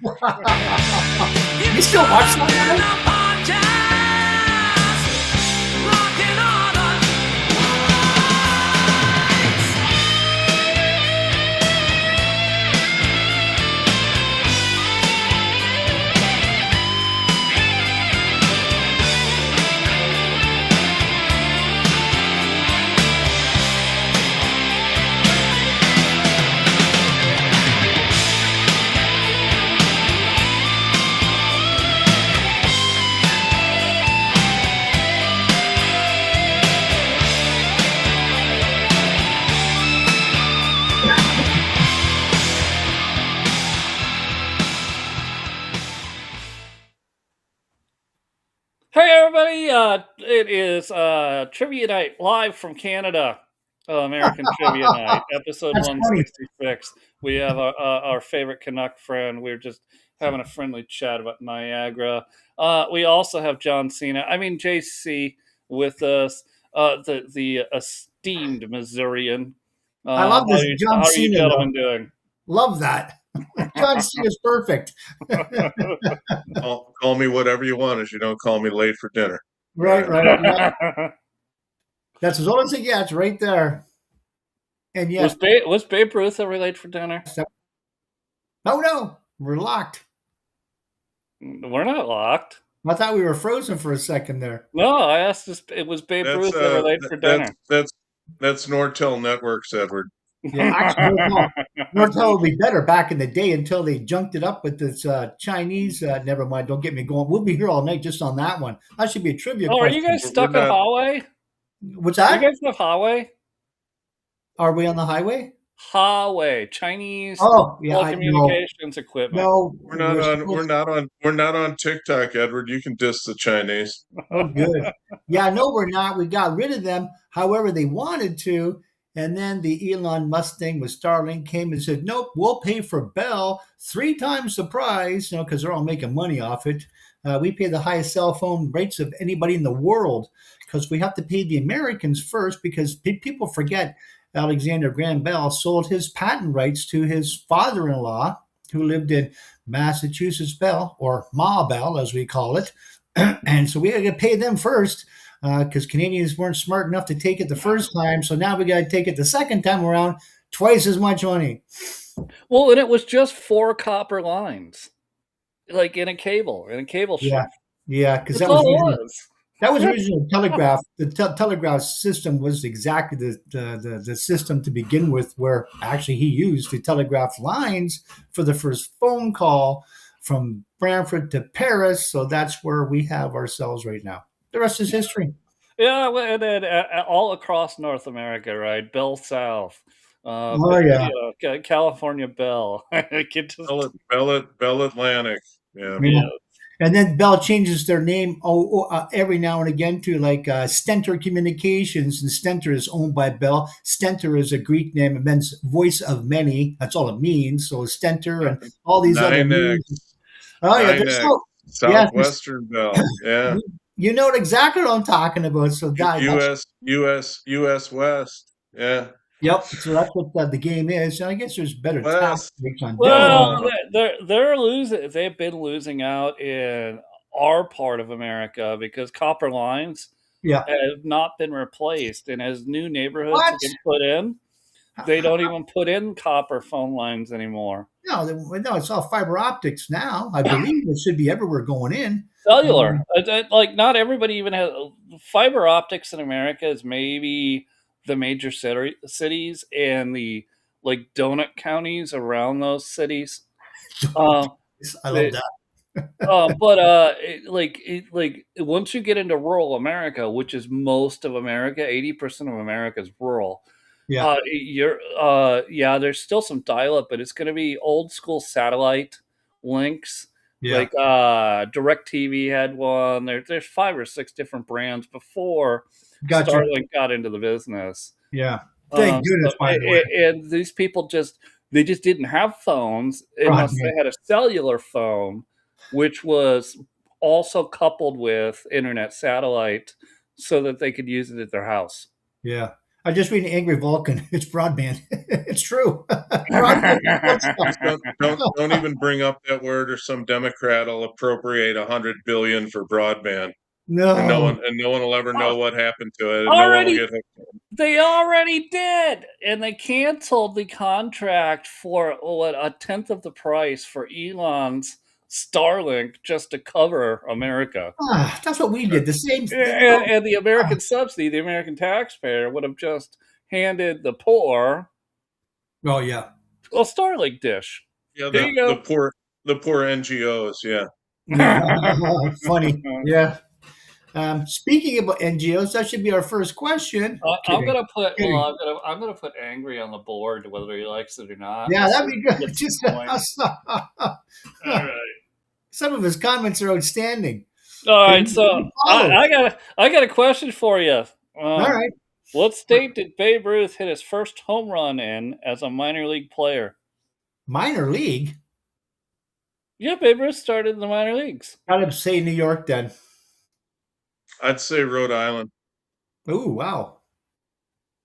You still watch that? Hey everybody! It is Trivia Night live from Canada. American Trivia Night, episode That's funny. 166. We have our favorite Canuck friend. We're just having a friendly chat about Niagara. We also have John Cena, JC, with us. The esteemed Missourian. I love this John How are you Cena though. gentlemen doing? Love that. John Cena's perfect. Call me whatever you want, as you don't call me late for dinner. Right. Yeah. That's as old as it gets, right there. And yes, Was Babe Ruth ever late for dinner? oh no, we're locked. We're not locked. I thought we were frozen for a second there. No, I asked this. It was Babe Ruth ever late for dinner. That's Nortel Networks, Edward. Yeah, actually, Nortel would be better back in the day until they junked it up with this Chinese. Never mind, don't get me going. We'll be here all night just on that one. That should be a trivia Oh, are question. you guys stuck on Huawei? What's You that? guys have Huawei? Are we on the highway? Huawei, Chinese telecommunications equipment. No, we're not on TikTok, Edward. You can diss the Chinese. Oh, good. Yeah, no, we're not. We got rid of them. However, they wanted to. And then the Elon Musk thing with Starlink came and said, nope, we'll pay for Bell 3 times the price, because they're all making money off it. We pay the highest cell phone rates of anybody in the world because we have to pay the Americans first because people forget Alexander Graham Bell sold his patent rights to his father-in-law who lived in Massachusetts Bell, or Ma Bell, as we call it. And so we had to pay them first. Because Canadians weren't smart enough to take it the first time. So now we got to take it the second time around, twice as much money. Well, and it was just 4 copper lines, like in a cable Yeah, shift. yeah, because that was original telegraph. The telegraph system was exactly the system to begin with, where actually he used the telegraph lines for the first phone call from Brantford to Paris. So that's where we have ourselves right now. The rest is history. Yeah, and then all across North America, right? Bell South. California Bell. Bell Atlantic. Yeah. And then Bell changes their name every now and again to like Stentor Communications, and Stentor is owned by Bell. Stentor is a Greek name. It means voice of many. That's all it means. So Stentor and all these other names. Oh yeah, Southwestern Bell. Yeah. You know exactly what I'm talking about. So US West. Yeah. Yep. So that's what the game is. And I guess there's better tactics on Well, they're losing. They've been losing out in our part of America because copper lines have not been replaced, and as new neighborhoods have been put in, they don't even put in copper phone lines anymore. No, it's all fiber optics now. I believe it should be everywhere going in. Cellular. Like not everybody even has fiber optics in America. Is maybe the major cities and the like donut counties around those cities. I love that. But once you get into rural America, which is most of America, 80% of America is rural. Yeah. There's still some dial-up, but it's going to be old school satellite links. Yeah. Like DirecTV had one. There's 5 or 6 different brands before Starlink got into the business. Yeah. Thank goodness, by the way. And these people just didn't have phones unless they had a cellular phone, which was also coupled with internet satellite so that they could use it at their house. Yeah. I just read Angry Vulcan. It's broadband. It's true. Broadband. Don't even bring up that word, or some Democrat will appropriate $100 billion for broadband. No. And no one will ever know what happened to it. And Already, no one will get hooked. They already did, and they canceled the contract for what, a tenth of the price for Elon's Starlink just to cover America. That's what we did. The same thing. And the American subsidy, the American taxpayer would have just handed the poor. Oh yeah. Well, Starlink dish. Yeah, the poor NGOs. Yeah. Funny. Yeah. Speaking about NGOs, that should be our first question. I'm gonna put angry on the board, whether he likes it or not. Yeah, that'd be good. Just, all right. Some of his comments are outstanding. All right, so I got a question for you. All right. What state did Babe Ruth hit his first home run in as a minor league player? Minor league? Yeah, Babe Ruth started in the minor leagues. I'd say New York then. I'd say Rhode Island. Oh, wow.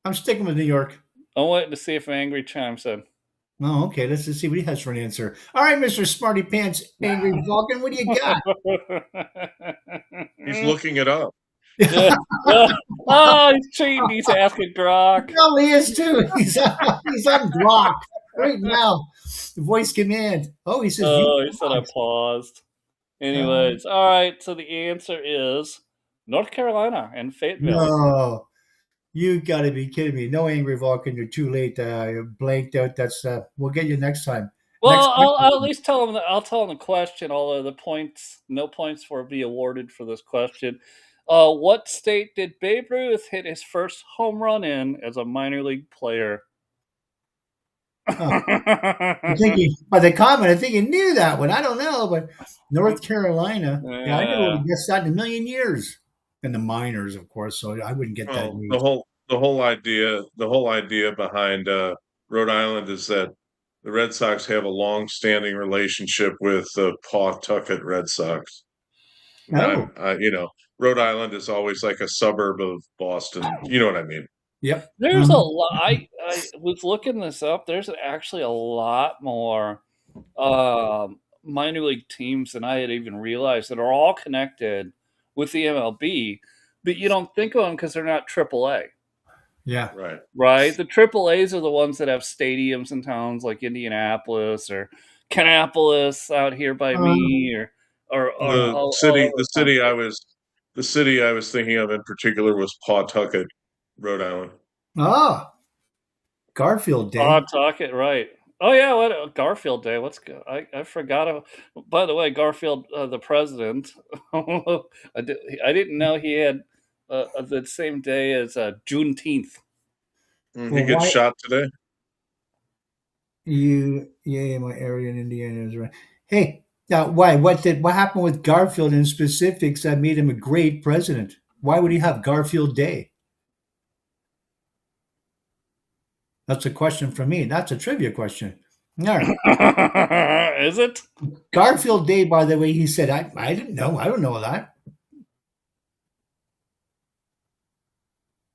I'm sticking with New York. I'm waiting to see if Angry chimes in. Oh, okay. Let's just see what he has for an answer. All right, Mr. Smarty Pants, Angry Vulcan, what do you got? He's looking it up. Oh, he's cheating. He's asking Grok. No, he is too. He's on Grok right now. The voice command. Oh, he says. Oh, he said I paused. Anyways, all right. So the answer is North Carolina and Fayetteville. No, you got to be kidding me. No, Angry Vulcan, you're too late. You're blanked out. That's we'll get you next time. Well, I'll at least tell him. I'll tell him the question. Although no points will be awarded for this question. What state did Babe Ruth hit his first home run in as a minor league player? I'm thinking by the comment, I think you knew that one. I don't know, but North Carolina. Yeah, I never would have guessed that in a million years. And the minors, of course, so I wouldn't get that. The whole idea behind Rhode Island is that the Red Sox have a long-standing relationship with the Pawtucket Red Sox. Oh. Rhode Island is always like a suburb of Boston. You know what I mean? Yep. There's a lot. I was looking this up. There's actually a lot more minor league teams than I had even realized that are all connected with the MLB, but you don't think of them because they're not AAA. Yeah. Right. The AAAs are the ones that have stadiums in towns like Indianapolis or Kannapolis out here by me, or the city I was thinking of in particular was Pawtucket, Rhode Island. Ah, Garfield Day. Pawtucket, right? Oh yeah, what Garfield Day? I forgot. By the way, Garfield, the president. I didn't know he had the same day as Juneteenth. He gets shot today. My area in Indiana is right. Hey. Now, why? What happened with Garfield in specifics that made him a great president? Why would he have Garfield Day? That's a question for me. That's a trivia question. All right. Is it? Garfield Day, by the way, he said, I didn't know. I don't know that.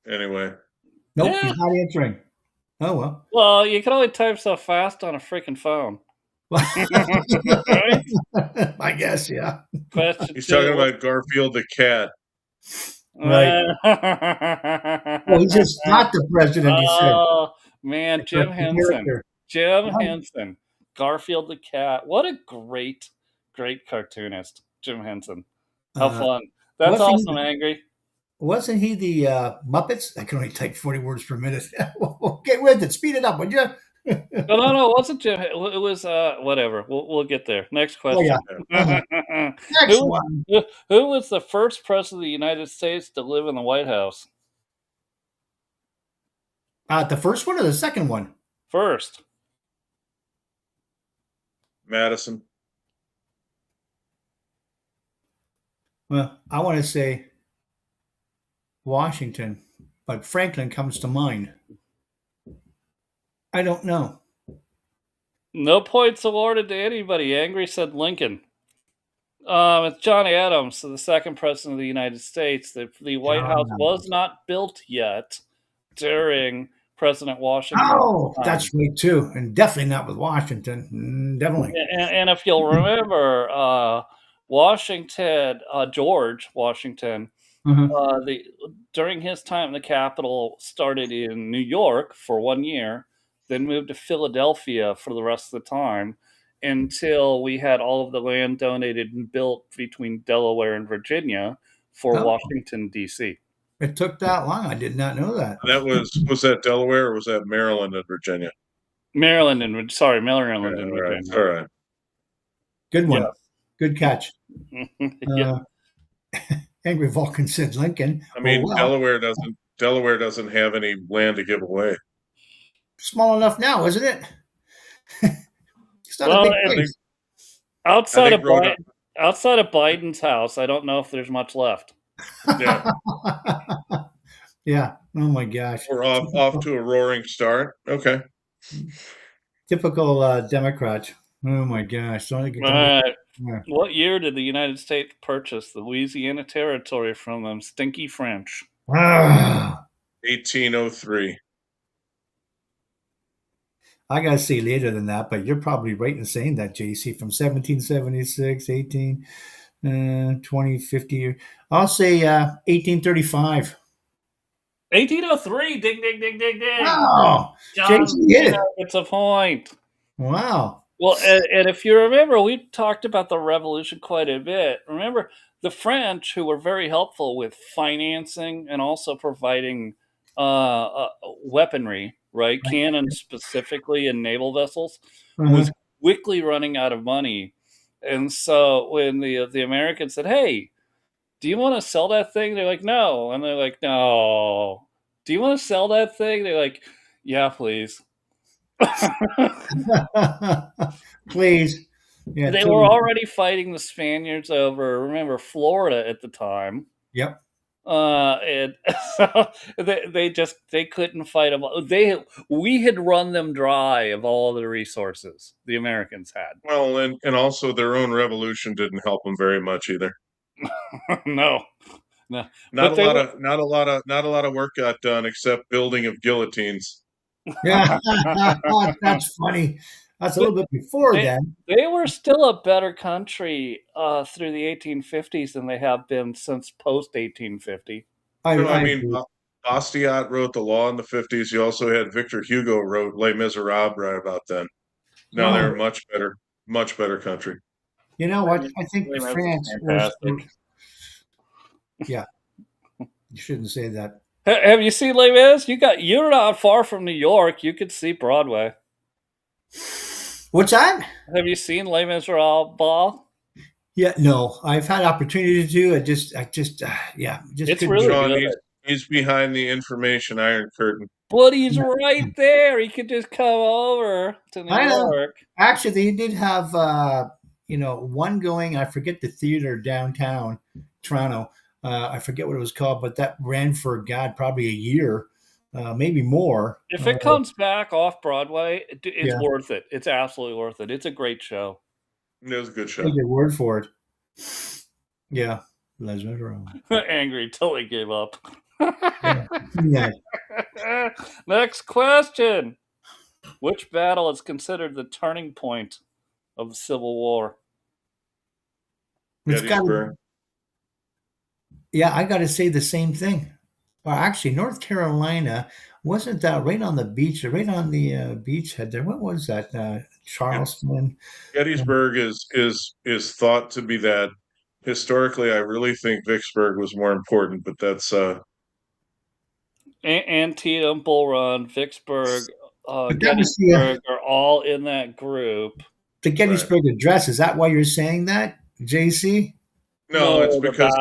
Anyway. Nope, he's not answering. Oh, well. Well, you can only type so fast on a freaking phone. Right? I guess, yeah. He's talking about Garfield the cat. Right. Well, he's just not the president, he said. Oh, man, Jim Henson. Henson. Garfield the cat. What a great cartoonist, Jim Henson. How fun. That's awesome, Angry. Wasn't he the Muppets? I can only type 40 words per minute. Get with it. Speed it up, would you? No, it wasn't Jim. It was whatever. We'll get there. Next question. Oh, yeah. Next one. Who was the first president of the United States to live in the White House? The first one or the second one? First. Madison. Well, I want to say Washington, but Franklin comes to mind. I don't know. No points awarded to anybody. Angry said Lincoln. It's John Adams, the second president of the United States. The White House was not built yet during President Washington. Oh, that's right too, and definitely not with Washington. Definitely. And if you'll remember, George Washington, during his time in the Capitol, started in New York for 1 year, then moved to Philadelphia for the rest of the time until we had all of the land donated and built between Delaware and Virginia for Washington, D.C. It took that long. I did not know that. That was that Delaware or was that Maryland and Virginia? Maryland and Virginia. All right. Good one. Yes. Good catch. Angry Vulcan said Lincoln. I mean, Delaware doesn't have any land to give away. Small enough now, isn't it? It's not a big place. Outside of Biden's house, I don't know if there's much left. Yeah. Yeah. Oh my gosh. We're off to a roaring start. Okay. Typical Democrat. Oh my gosh. What year did the United States purchase the Louisiana Territory from them stinky French? 1803. I got to say later than that, but you're probably right in saying that, JC, from 1776, 20, 50. I'll say 1835. 1803. Ding, ding, ding, ding, ding. Oh, JC hit it. It's a point. Wow. Well, and if you remember, we talked about the Revolution quite a bit. Remember, the French, who were very helpful with financing and also providing weaponry, right? Cannons specifically and naval vessels, was quickly running out of money. And so when the Americans said, hey, do you want to sell that thing? They're like, no. And they're like, no. Do you want to sell that thing? They're like, yeah, please. Please. Yeah, they were already fighting the Spaniards over, remember, Florida at the time. Yep. And so they couldn't fight them. We had run them dry of all the resources the Americans had. Well, and also their own revolution didn't help them very much either. No. Not a lot of work got done except building of guillotines. Yeah, that's funny. That's a little bit before then. They were still a better country through the 1850s than they have been since post 1850. I mean, Bastiat wrote the law in the 50s. You also had Victor Hugo wrote Les Miserables right about then. Now they're a much better country. You know what? I think France was. Yeah, you shouldn't say that. Have you seen Les Mis? You're not far from New York. You could see Broadway. What's that? Have you seen Les Miserables? Yeah, no. I've had opportunity to do. It's really good. He's behind the information iron curtain. But he's right there. He could just come over to New York. Actually, they did have one going. I forget the theater downtown Toronto. I forget what it was called, but that ran for probably a year, maybe more. If it comes back off Broadway, it's worth it. It's absolutely worth it. It's a great show. It was a good show. Take your word for it. Yeah. Les Miserables. Angry till he gave up. Yeah. Next question. Which battle is considered the turning point of the Civil War? Gettysburg. Yeah, I got to say the same thing. Well, actually, North Carolina, wasn't that right on the beach, right on the beachhead there? What was that? Charleston. Gettysburg is thought to be that. Historically, I really think Vicksburg was more important, but that's Antietam, Bull Run, Vicksburg, Gettysburg are all in that group. The Gettysburg Address, is that why you're saying that, JC? No, it's because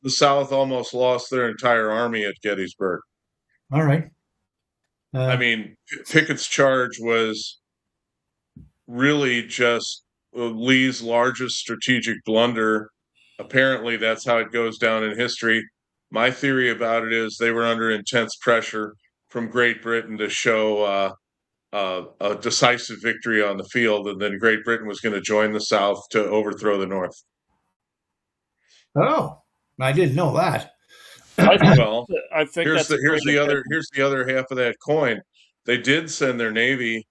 the South almost lost their entire army at Gettysburg. All right. I mean, Pickett's charge was really just Lee's largest strategic blunder. Apparently, that's how it goes down in history. My theory about it is they were under intense pressure from Great Britain to show a decisive victory on the field, and then Great Britain was going to join the South to overthrow the North. Oh, I didn't know that. Well, I think here's the other half of that coin. They did send their navy,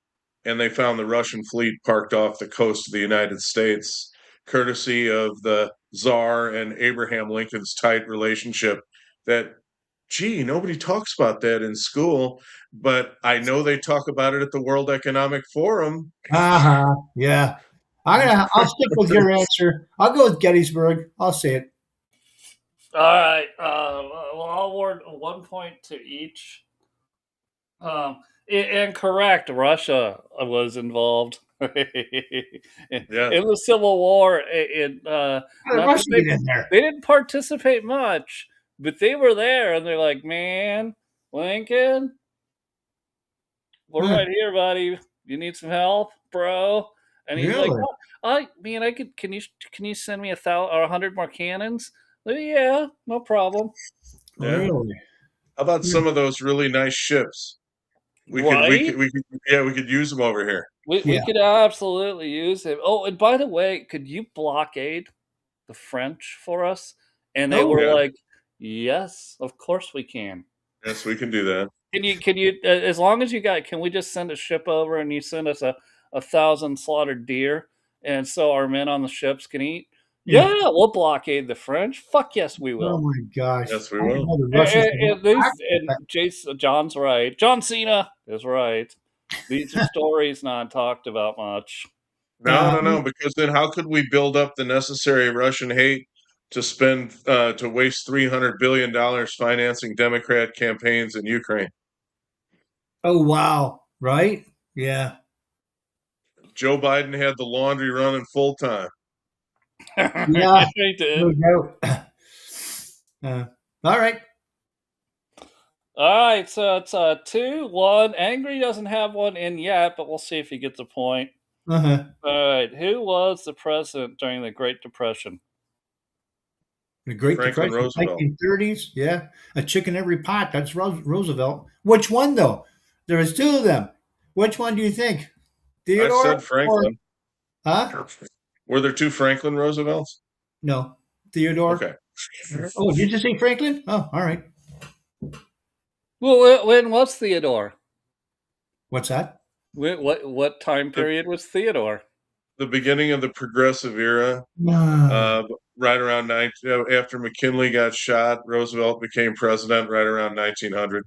and they found the Russian fleet parked off the coast of the United States, courtesy of the Tsar and Abraham Lincoln's tight relationship. That, gee, nobody talks about that in school, but I know they talk about it at the World Economic Forum. Yeah. I'll stick with your answer. I'll go with Gettysburg. I'll say it. All right. Well, I'll award 1 point to each. Incorrect. Russia was involved in the Civil War. They didn't participate much, but they were there, and they're like, "Man, Lincoln, we're right here, buddy. You need some help, bro?" And he's like, "Oh, man, Can you send me 1,000 or 100 more cannons?" Like, yeah, no problem. Yeah. Really? How about some of those really nice ships? We could use them over here. We could absolutely use them. Oh, and by the way, could you blockade the French for us? And they were like, "Yes, of course we can." Yes, we can do that. Can you? As long as you can we just send a ship over and you send us 1,000 slaughtered deer, and so our men on the ships can eat? Yeah, we'll blockade the French. Fuck yes, we will. Oh my gosh. Yes, we will. And John's right. John Cena is right. These are stories not talked about much. No. Because then how could we build up the necessary Russian hate to spend to waste $300 billion financing Democrat campaigns in Ukraine? Oh wow! Right? Yeah. Joe Biden had the laundry running full time. Yeah, he did. No doubt. All right. All right, so it's 2-1. Angry doesn't have one in yet, but we'll see if he gets a point. Uh-huh. All right, who was the president during the Great Depression? The Great Franklin Depression, Roosevelt. 1930s. Yeah, a chick in every pot. That's Roosevelt. Which one though? There was two of them. Which one do you think? Theodore? I said Franklin. Huh? Were there two Franklin Roosevelts? No, Theodore. Okay. Oh, did you say Franklin? Oh, all right. Well, when was Theodore? What's that? What time period was Theodore? The beginning of the Progressive era. Right around after McKinley got shot, Roosevelt became president right around 1900.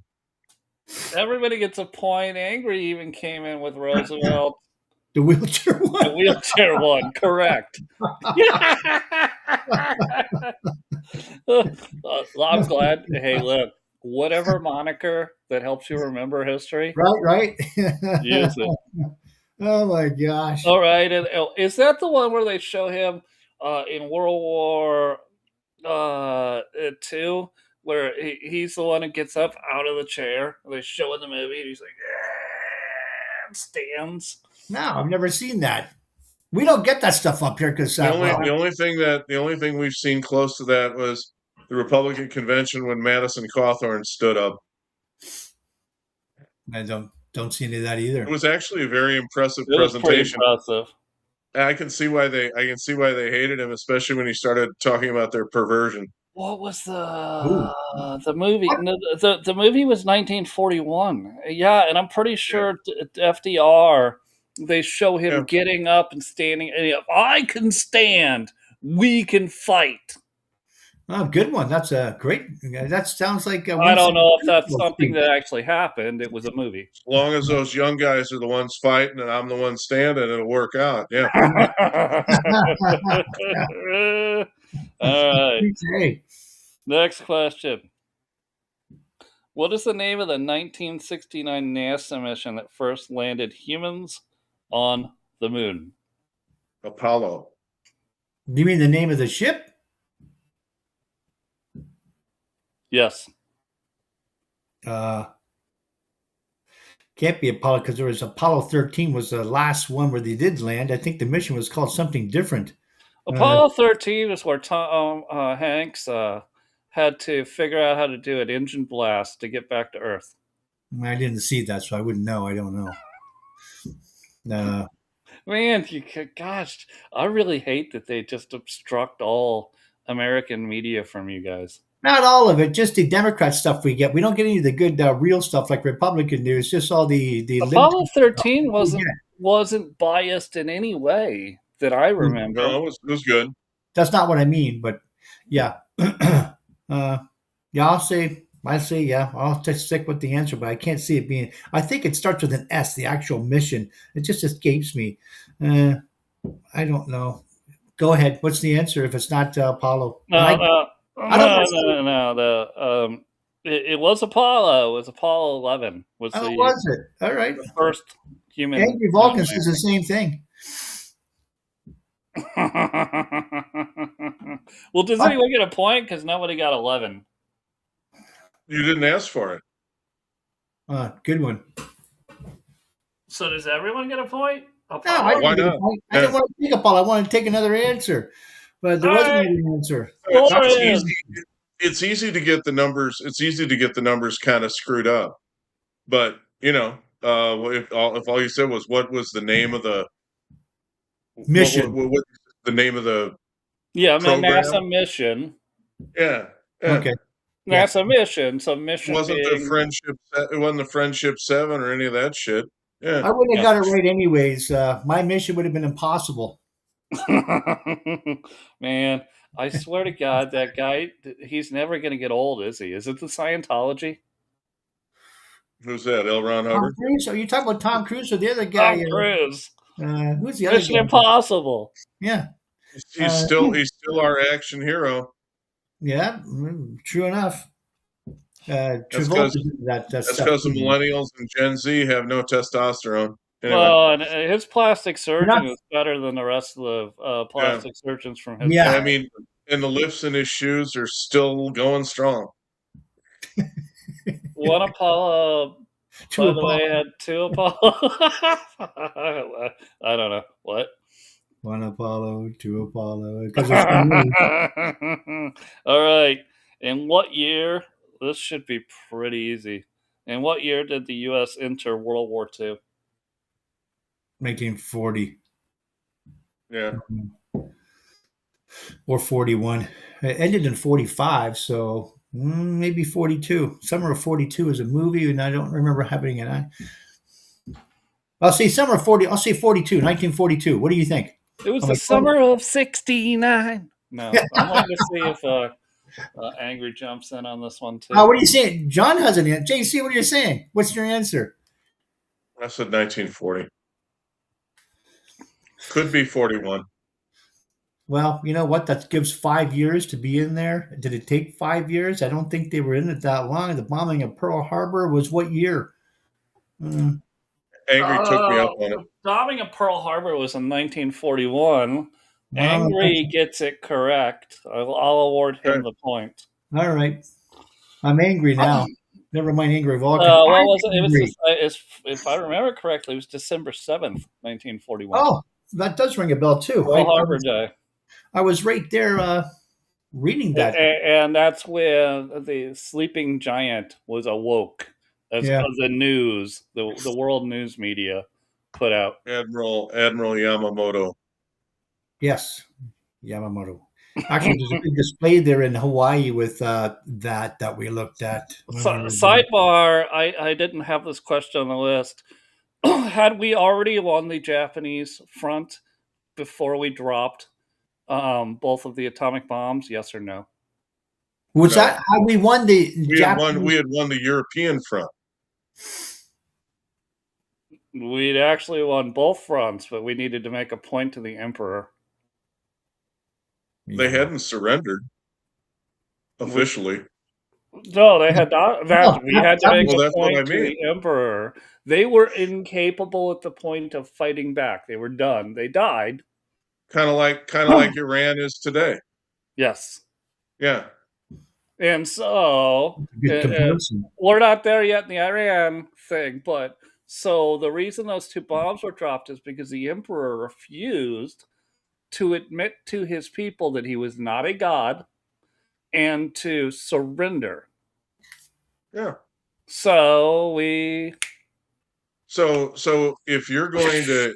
Everybody gets a point. Angry even came in with Roosevelt. The wheelchair one. The wheelchair one, correct. I'm glad. Hey, look, whatever moniker that helps you remember history. Right. Use it. Oh my gosh. All right. And is that the one where they show him in World War II, where he's the one who gets up out of the chair? They show in the movie, and he's like, and stands. No, I've never seen that. We don't get that stuff up here because the only thing we've seen close to that was the Republican convention when Madison Cawthorn stood up. I don't see any of that either. It was actually a very impressive presentation. Impressive. I can see why they hated him, especially when he started talking about their perversion. What was the movie? No, the movie was 1941. Yeah, and I'm pretty sure FDR. They show him getting up and standing. And I can stand. We can fight. Oh, good one. That's a great. That sounds like. I don't know if that's something that actually happened. It was a movie. As long as those young guys are the ones fighting and I'm the one standing, it'll work out. Yeah. All right. Okay. Next question. What is the name of the 1969 NASA mission that first landed humans on the moon? Apollo. You mean the name of the ship? Yes. Can't be Apollo because there was Apollo 13 was the last one where they did land. I think the mission was called something different. Apollo 13 is where Tom Hanks had to figure out how to do an engine blast to get back to Earth. I didn't see that, so I wouldn't know. I don't know. Man, gosh, I really hate that they just obstruct all American media from you guys. Not all of it, just the Democrat stuff we get. We don't get any of the good real stuff like Republican news. Just all the Apollo 13 wasn't biased in any way that I remember. No, it was good. That's not what I mean, but yeah, yeah. I'll say yeah. I'll just stick with the answer, but I can't see it being. I think it starts with an S. The actual mission. It just escapes me. I don't know. Go ahead. What's the answer if it's not Apollo? No. It was Apollo. It was Apollo 11. Was it? All right. The first human. Angry Vulcan says the same thing. Well, does anyone get a point? Because nobody got 11. You didn't ask for it. Good one. So does everyone get a point? No, I didn't get a point. I didn't want to take Apollo. I wanted to take another answer, but there wasn't any answer. It's easy to get the numbers. It's easy to get the numbers kind of screwed up, but if all you said was what was the name of the mission? What the name of the program? NASA mission. Yeah. Okay. NASA mission. So mission. It wasn't the Friendship. It wasn't the Friendship 7 or any of that shit. Yeah. I wouldn't have got it right anyways. My mission would have been impossible. Man, I swear to God, that guy, he's never going to get old, is he? Is it the Scientology? Who's that? L. Ron Hubbard? Are you talking about Tom Cruise or the other guy? Tom Cruise. Who's the other Mission Impossible. Yeah. He's still our action hero. Yeah, true enough. That's because the millennials and Gen Z have no testosterone. Anyway. Well, and his plastic surgeon is better than the rest of the plastic surgeons from his. Yeah, I mean, and the lifts in his shoes are still going strong. One Apollo. By the way, had 2 Apollo. I don't know what. 1 Apollo, 2 Apollo. All right. In what year? This should be pretty easy. In what year did the U.S. enter World War II? 1940. Yeah. Or 41. It ended in 45, so maybe 42. Summer of 42 is a movie, and I don't remember having it. I'll say summer of 40. I'll say 42. 1942. What do you think? It was the summer of 69. No, I wanted to see if Angry jumps in on this one too. What are you saying? John has an answer. JC, what are you saying? What's your answer? I said 1940. Could be 41. Well, you know what? That gives 5 years to be in there. Did it take 5 years? I don't think they were in it that long. The bombing of Pearl Harbor was what year? Angry took me up on it. Bombing of Pearl Harbor was in 1941. Angry gets it correct. I'll award him the point. All right. I'm angry now. Never mind Angry Vulcan. What was it? If I remember correctly, it was December 7th, 1941. Oh, that does ring a bell too. Pearl Harbor Day. I was right there reading that. And that's where the sleeping giant was awoke. As the news, the world news media put out. Admiral Yamamoto. Yes, Yamamoto. Actually, there's a big display there in Hawaii with that we looked at. Sidebar, I didn't have this question on the list. Had we already won the Japanese front before we dropped both of the atomic bombs? Yes or no? Was that how we won the Japanese? We had won the European front. We'd actually won both fronts, but we needed to make a point to the Emperor. They hadn't surrendered officially. No, they had not. We had to make a point to the Emperor. They were incapable at the point of fighting back. They were done. They died. Kind of like Iran is today. Yes. Yeah. And so we're not there yet in the Iran thing, but so the reason those 2 bombs were dropped is because the Emperor refused to admit to his people that he was not a god and to surrender. Yeah. So if you're going to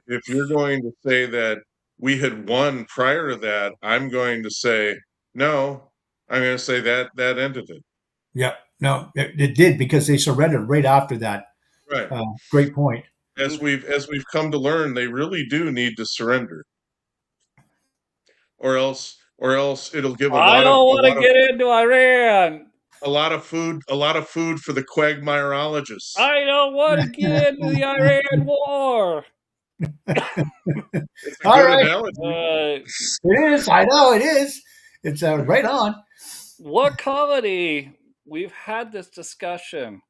say that we had won prior to that, I'm going to say no. I'm going to say that ended it. Yeah, no, it did, because they surrendered right after that. Right. Great point. As we've come to learn, they really do need to surrender, or else it'll give I don't want to get into Iran. A lot of food for the quagmireologists. I don't want to get into the Iran war. It's a good analogy. It is. I know it is. It's right on. What comedy? We've had this discussion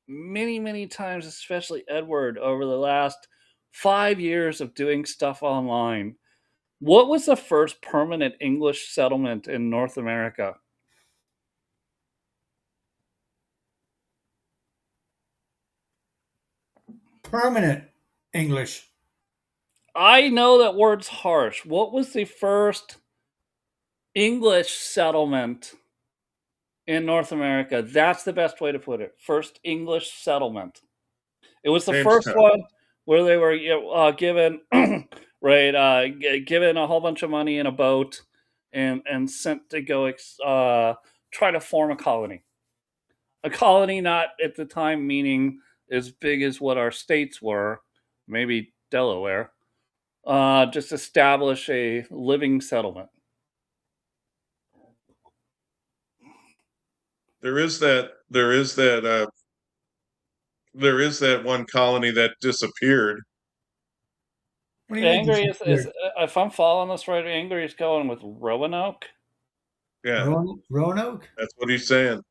many, many times, especially Edward, over the last 5 years of doing stuff online. What was the first permanent English settlement in North America? Permanent English. I know that word's harsh. What was the first English settlement in North America? That's the best way to put it. First English settlement. It was the first one where they were given given a whole bunch of money in a boat and sent to go try to form a colony. A colony, not at the time meaning as big as what our states were, maybe Delaware. Just establish a living settlement. There is that one colony that disappeared. Angry is if I'm following this right, Angry is going with Roanoke. Yeah, Roanoke. That's what he's saying.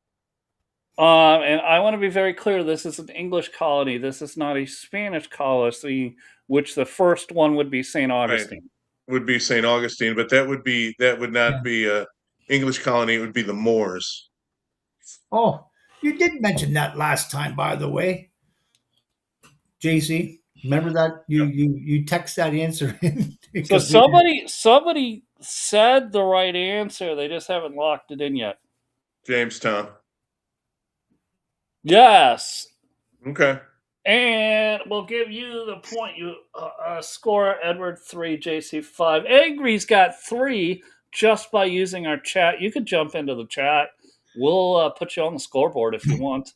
And I want to be very clear: this is an English colony. This is not a Spanish colony, which the first one would be St. Augustine. Right. Would be St. Augustine, but that would not be a English colony. It would be the Moors. Oh, you did mention that last time, by the way, JC. Remember that you text that answer in. So somebody said the right answer. They just haven't locked it in yet. Jamestown. Yes. Okay. And we'll give you the point. You score Edward 3, JC 5. Angry's got 3 just by using our chat. You could jump into the chat. We'll put you on the scoreboard if you want.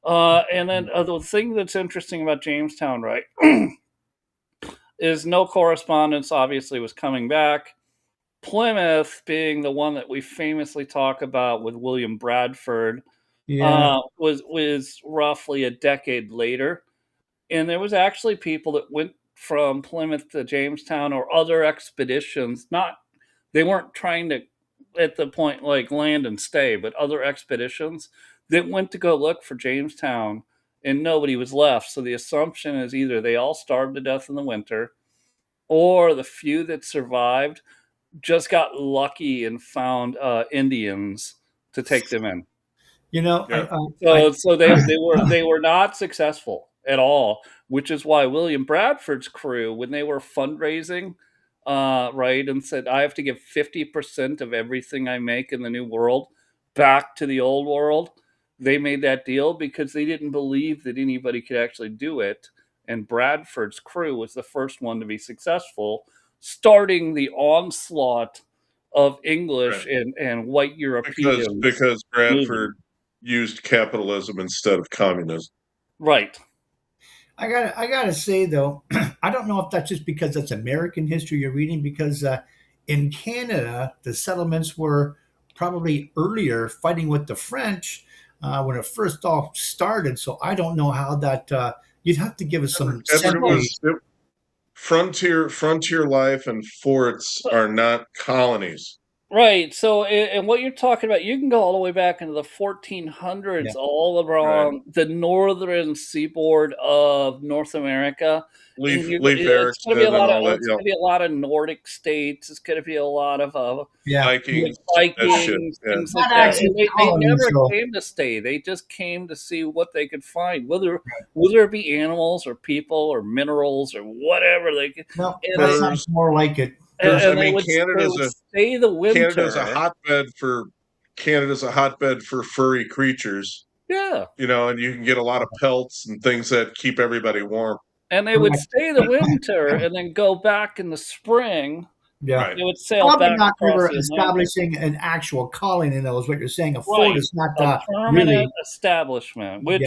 And then the thing that's interesting about Jamestown, right, is no correspondence obviously was coming back. Plymouth, being the one that we famously talk about with William Bradford, was roughly a decade later. And there was actually people that went from Plymouth to Jamestown or other expeditions. They weren't trying to, at the point, like land and stay, but other expeditions that went to go look for Jamestown, and nobody was left. So the assumption is either they all starved to death in the winter, or the few that survived just got lucky and found Indians to take them in. So they were not successful at all, which is why William Bradford's crew, when they were fundraising, right, and said, I have to give 50% of everything I make in the New World back to the Old World, they made that deal because they didn't believe that anybody could actually do it. And Bradford's crew was the first one to be successful, starting the onslaught of English and white Europeans. Because Bradford used capitalism instead of communism. Right. I gotta say though, I don't know if that's just because that's American history you're reading, because in Canada the settlements were probably earlier, fighting with the French when it first all started. So I don't know how that. You'd have to give us some. Frontier life and forts are not colonies. Right. So, and what you're talking about, you can go all the way back into the 1400s, all around the northern seaboard of North America. Leif Erikson and all that. It's going to be a lot of Nordic states. It's going to be a lot of Vikings. Things like that. They never came to stay. They just came to see what they could find, whether it be animals or people or minerals or whatever they could. No, that sounds more like it. Canada's a hotbed for furry creatures. Yeah. And you can get a lot of pelts and things that keep everybody warm. And they would stay the winter and then go back in the spring Yeah. It would sail Probably back not across ever the Atlantic. establishing an actual colony, though, is what you're saying. A fort Right. is not A permanent really establishment, which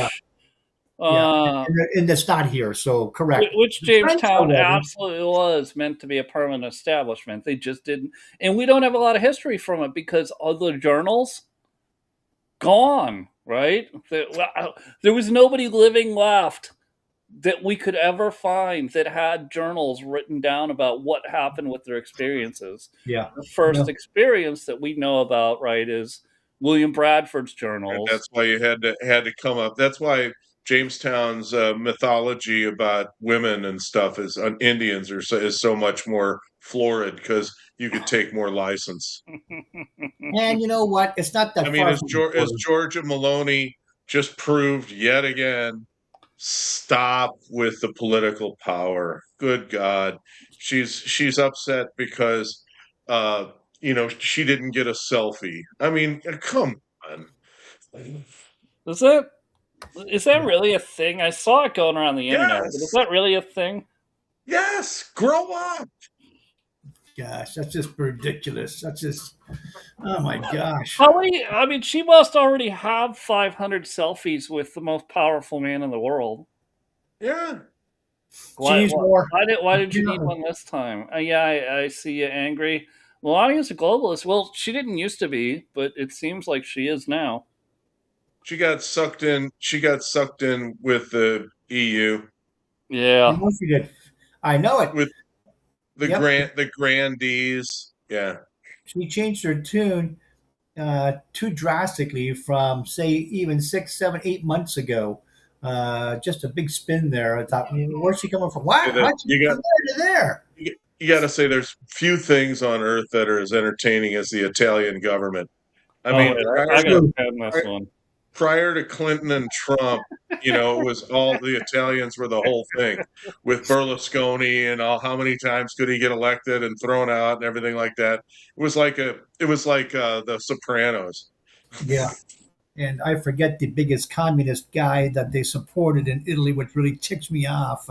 and it's not here. So correct. Which Jamestown absolutely was meant to be a permanent establishment. They just didn't, and we don't have a lot of history from it because other journals gone. Right? There was nobody living left that we could ever find that had journals written down about what happened with their experiences. Yeah. The first experience that we know about, right, is William Bradford's journals. And that's why you had to come up. That's why Jamestown's mythology about women and stuff is Indians is so much more florid because you could take more license. And you know what? It's not that. I mean, as Georgia Maloney just proved yet again, stop with the political power. Good God, she's upset because she didn't get a selfie. I mean, come on. Is that really a thing? I saw it going around the internet. But is that really a thing? Yes. Grow up. Gosh, that's just ridiculous. That's just, oh my gosh. I mean, she must already have 500 selfies with the most powerful man in the world. Yeah. Why did you need one this time? I see you angry. Melania's a globalist. Well, she didn't used to be, but it seems like she is now. She got sucked in. She got sucked in with the EU. Yeah, she did. I know it. With the grandees. Yeah, she changed her tune too drastically from, say, even 6, 7, 8 months ago. Just a big spin there. I thought, where's she coming from? Why? You got there. You got to say there's few things on earth that are as entertaining as the Italian government. I mean, prior to Clinton and Trump, it was all the Italians were the whole thing with Berlusconi and how many times could he get elected and thrown out and everything like that. It was like The Sopranos. Yeah. And I forget the biggest communist guy that they supported in Italy, which really ticks me off.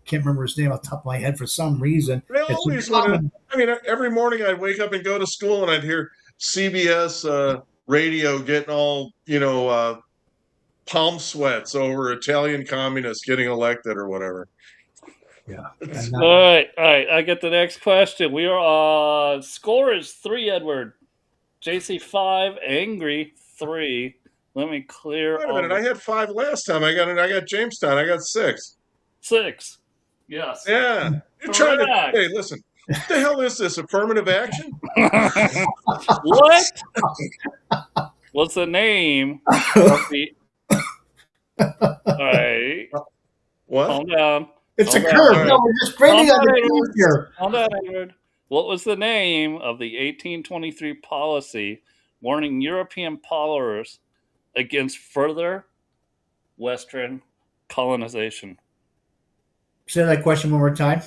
Can't remember his name off the top of my head for some reason. Every morning I'd wake up and go to school and I'd hear CBS radio getting all, palm sweats over Italian communists getting elected or whatever. Yeah. All right. I get the next question. We are score is 3, Edward. JC 5, Angry 3. Let me clear. Wait a minute. I had 5 last time. I got Jamestown. I got 6. 6. Yes. Yeah. You're trying to. Hey, listen. What the hell is this? Affirmative action? What? What's the name of the? All right. What? Calm down. It's a curve. No, we're just grading on the curve here. Calm down, Edward. What was the name of the 1823 policy warning European powers against further Western colonization? Say that question one more time.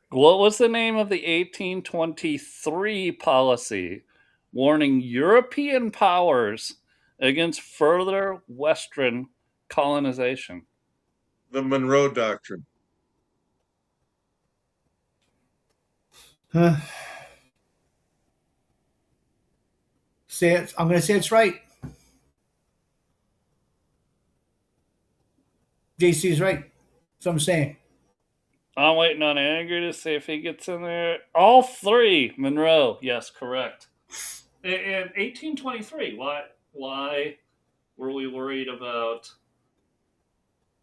What was the name of the 1823 policy warning European powers against further Western colonization? The Monroe Doctrine. Say it. I'm going to say it's right. JC's right. That's what I'm saying. I'm waiting on Angry to see if he gets in there. All 3, Monroe. Yes, correct. In 1823, why were we worried about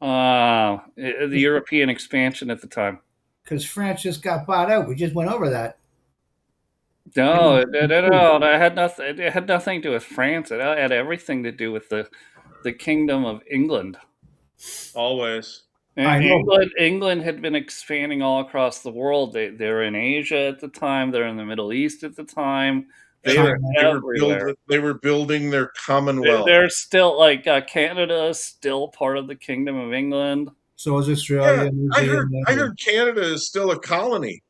the European expansion at the time? Because France just got bought out. We just went over that. No, that had nothing. It had nothing to do with France. It had everything to do with the Kingdom of England. Always. England had been expanding all across the world. They were in Asia at the time. They're in the Middle East at the time. They were building their Commonwealth. They're still Canada is still part of the Kingdom of England. So is Australia. Yeah, I heard Canada is still a colony.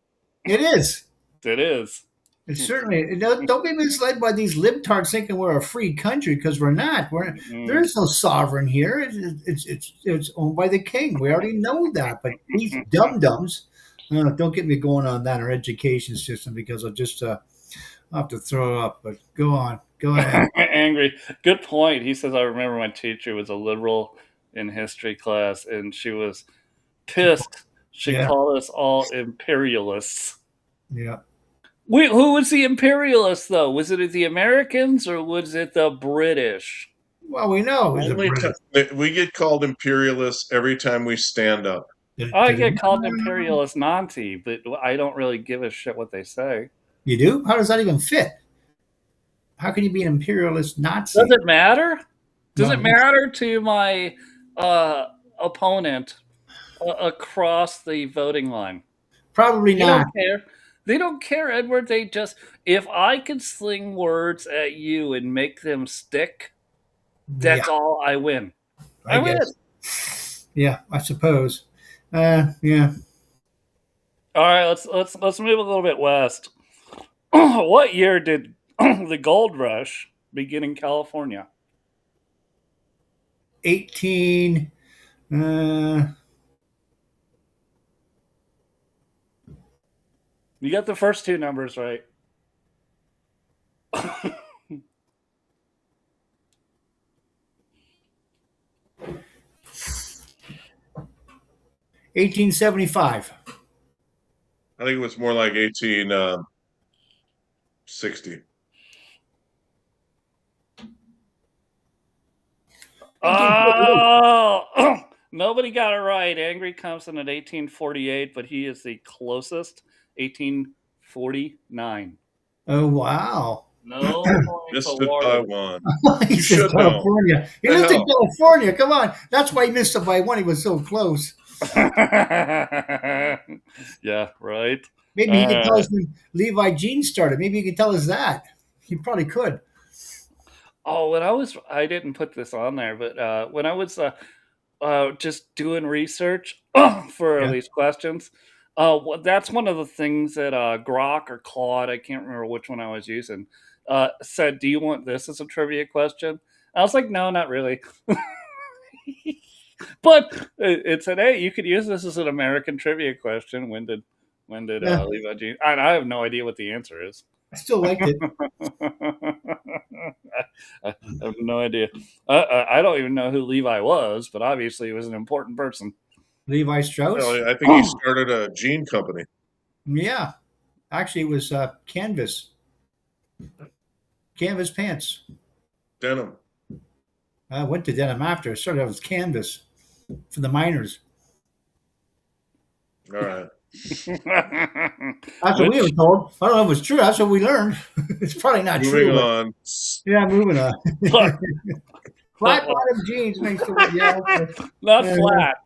It is. It is. It's certainly. Don't be misled by these libtards thinking we're a free country, because we're not. There is no sovereign here. It's owned by the king. We already know that. But these dum-dums Don't get me going on that, our education system, because I'll just have to throw up. But go on. Go ahead. Angry. Good point. He says, I remember my teacher was a liberal in history class, and she was pissed. She called us all imperialists. Yeah. Who was the imperialist, though? Was it the Americans or was it the British? Well, we know we get called imperialists every time we stand up. I get called imperialist Nazi, but I don't really give a shit what they say. You do? How does that even fit? How can you be an imperialist Nazi? Does it matter? Does it matter to my opponent across the voting line? Probably not. Don't care. They don't care, Edward. They just, if I can sling words at you and make them stick, that's all I win. I win. Yeah, I suppose. Yeah. All right, let's move a little bit west. What year did the gold rush begin in California? 18. You got the first two numbers right. 1875. I think it was more like 1860. Oh, nobody got it right. Angry comes in at 1848, but he is the closest. 1849. Oh, wow. No points awarded. By one. He said California. Know. He lived in California. Come on. That's why he missed it by one. He was so close. Yeah, right. Maybe he can tell us when Levi Jeans started. Maybe he can tell us that. He probably could. Oh, I didn't put this on there, but when I was just doing research for these questions, that's one of the things that Grok or Claude, I can't remember which one I was using, said, do you want this as a trivia question? I was like, no, not really. But it said, hey, you could use this as an American trivia question. When did Levi Jeans? I have no idea what the answer is. I still liked it. I have no idea. I don't even know who Levi was, but obviously he was an important person. Levi Strauss? Well, I think he started a jean company. Yeah. Actually, it was canvas. Canvas pants. Denim. I went to denim after. I started out with canvas for the miners. All right. That's what we were told. I don't know if it's true. That's what we learned. It's probably not true. Moving on. Yeah, moving on. Flat bottom jeans makes it. Not flat.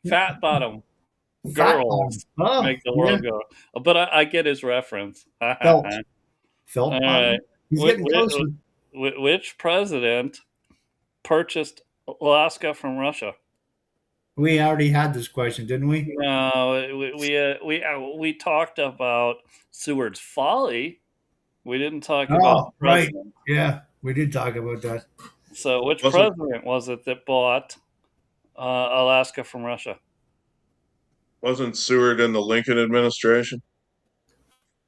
Fat bottom. Girls make the world go. But I get his reference. Felt bottom. He's getting closer. Which president purchased Alaska from Russia? We already had this question, didn't we? No, we talked about Seward's Folly. We didn't talk about the president. Right. Yeah, we did talk about that. So, which president was it that bought Alaska from Russia? Wasn't Seward in the Lincoln administration?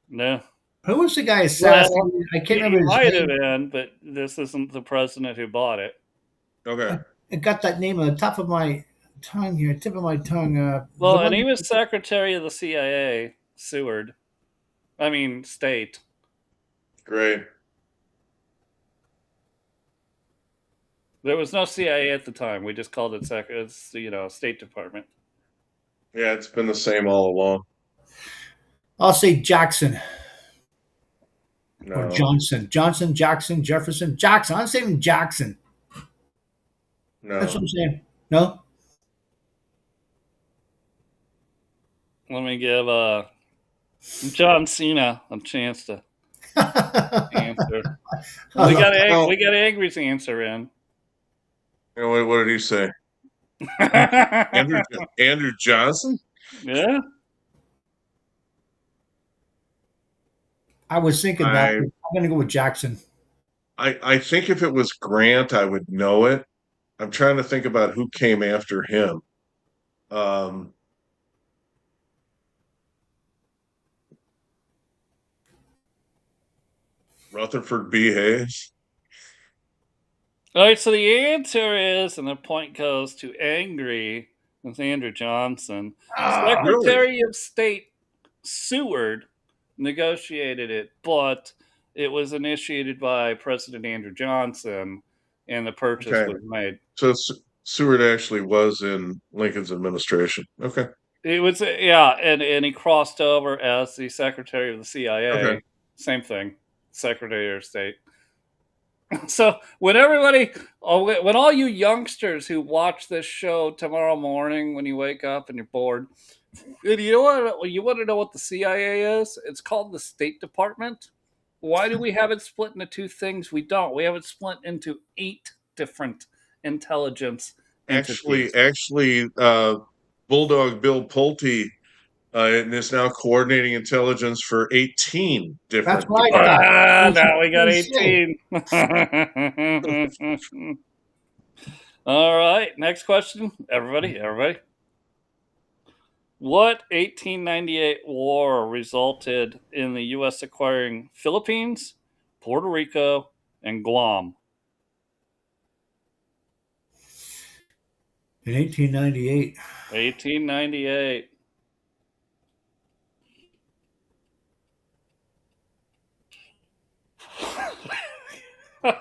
No. Who was the guy assassinated? I can't remember his name. Might have been, but this isn't the president who bought it. Okay. I got that name on the top of my tongue here, tip of my tongue. Well, and he was secretary of the CIA, Seward. I mean, state. Great. There was no CIA at the time. We just called it State Department. Yeah, it's been the same all along. I'll say Jackson. No. Or Johnson. Johnson, Jackson, Jefferson, Jackson. I'm saying Jackson. No. That's what I'm saying. No? Let me give John Cena a chance to answer. We got Angry's answer in. What did he say? Andrew Johnson? Yeah. I was thinking that. I'm going to go with Jackson. I think if it was Grant, I would know it. I'm trying to think about who came after him. Rutherford B. Hayes. All right, so the answer is, and the point goes to Angry with Andrew Johnson. Secretary really? of State Seward negotiated it, but it was initiated by President Andrew Johnson, and the purchase was made. So Seward actually was in Lincoln's administration. Okay. It was, yeah, and he crossed over as the Secretary of the CIA. Okay. Same thing, Secretary of State. So when all you youngsters who watch this show tomorrow morning when you wake up and you're bored, you want to know what the CIA is? It's called the State Department. Why do we have it split into two things? We don't. We have it split into 8 different intelligence entities. Actually, Bulldog Bill Pulte is now coordinating intelligence for 18 different. That's right. Now we got 18. All right, next question. Everybody. What 1898 war resulted in the U.S. acquiring Philippines, Puerto Rico, and Guam? In 1898. 1898. Are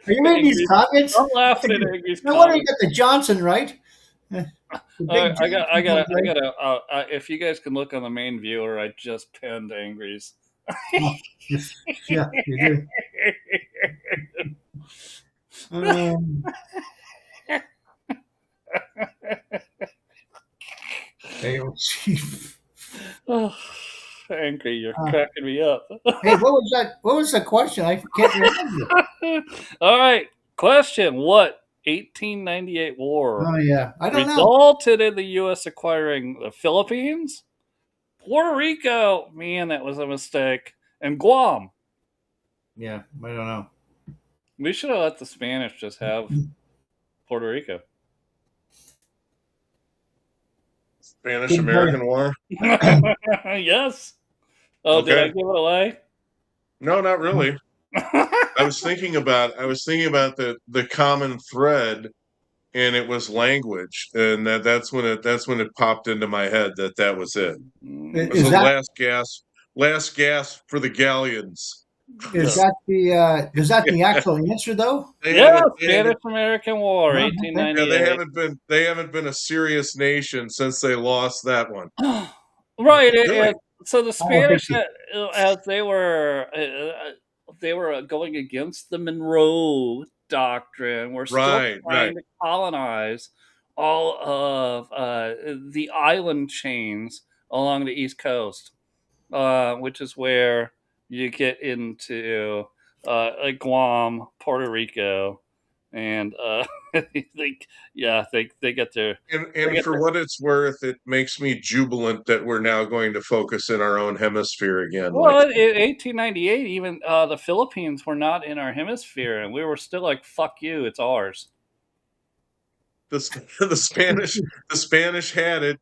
you reading these comments? I'm laughing at Angry's comments. No wonder you got the Johnson right. I got. If you guys can look on the main viewer, I just pinned Angry's. Yeah, you do. Oh, Angry, you're cracking me up. Hey, what was that? What was the question? I can't remember. All right, question: What 1898 war I don't resulted in the U.S. acquiring the Philippines, Puerto Rico? Man, that was a mistake. And Guam. Yeah, I don't know. We should have let the Spanish just have Puerto Rico. Spanish-American War? Yes. Oh, okay. Did I give it away? No, not really. I was thinking about the common thread, and it was language, and that's when it popped into my head that was it. It was last gasp for the galleons. Is that the actual answer though? Yeah, Spanish-American War, 1898. Yeah, they haven't been a serious nation since they lost that one. Right. Really? So the Spanish, as they were going against the Monroe Doctrine, were still trying to colonize all of the island chains along the East Coast, which is where you get into Guam, Puerto Rico, and they get their. And for what it's worth, it makes me jubilant that we're now going to focus in our own hemisphere again. Well, in 1898, even the Philippines were not in our hemisphere, and we were still like, "Fuck you, it's ours." The Spanish had it.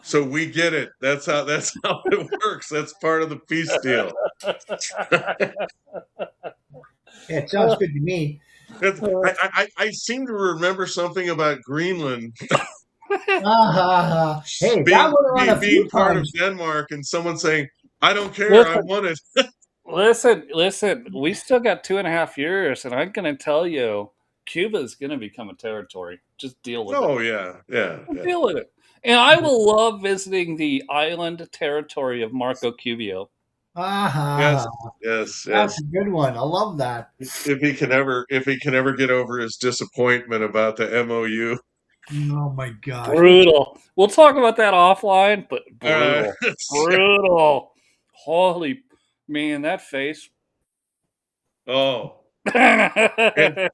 So we get it. That's how it works. That's part of the peace deal. Yeah, it sounds good to me. I seem to remember something about Greenland. Hey, being part of Denmark, and someone saying, "I don't care, I want it." Listen. We still got 2.5 years, and I'm going to tell you, Cuba is going to become a territory. Just deal with it. Oh yeah. Deal with it. And I will love visiting the island territory of Marco Cubio. Yes. That's a good one. I love that. If he can ever get over his disappointment about the MOU. Oh my God. Brutal. We'll talk about that offline, but brutal. Brutal. Holy man, that face. Oh. and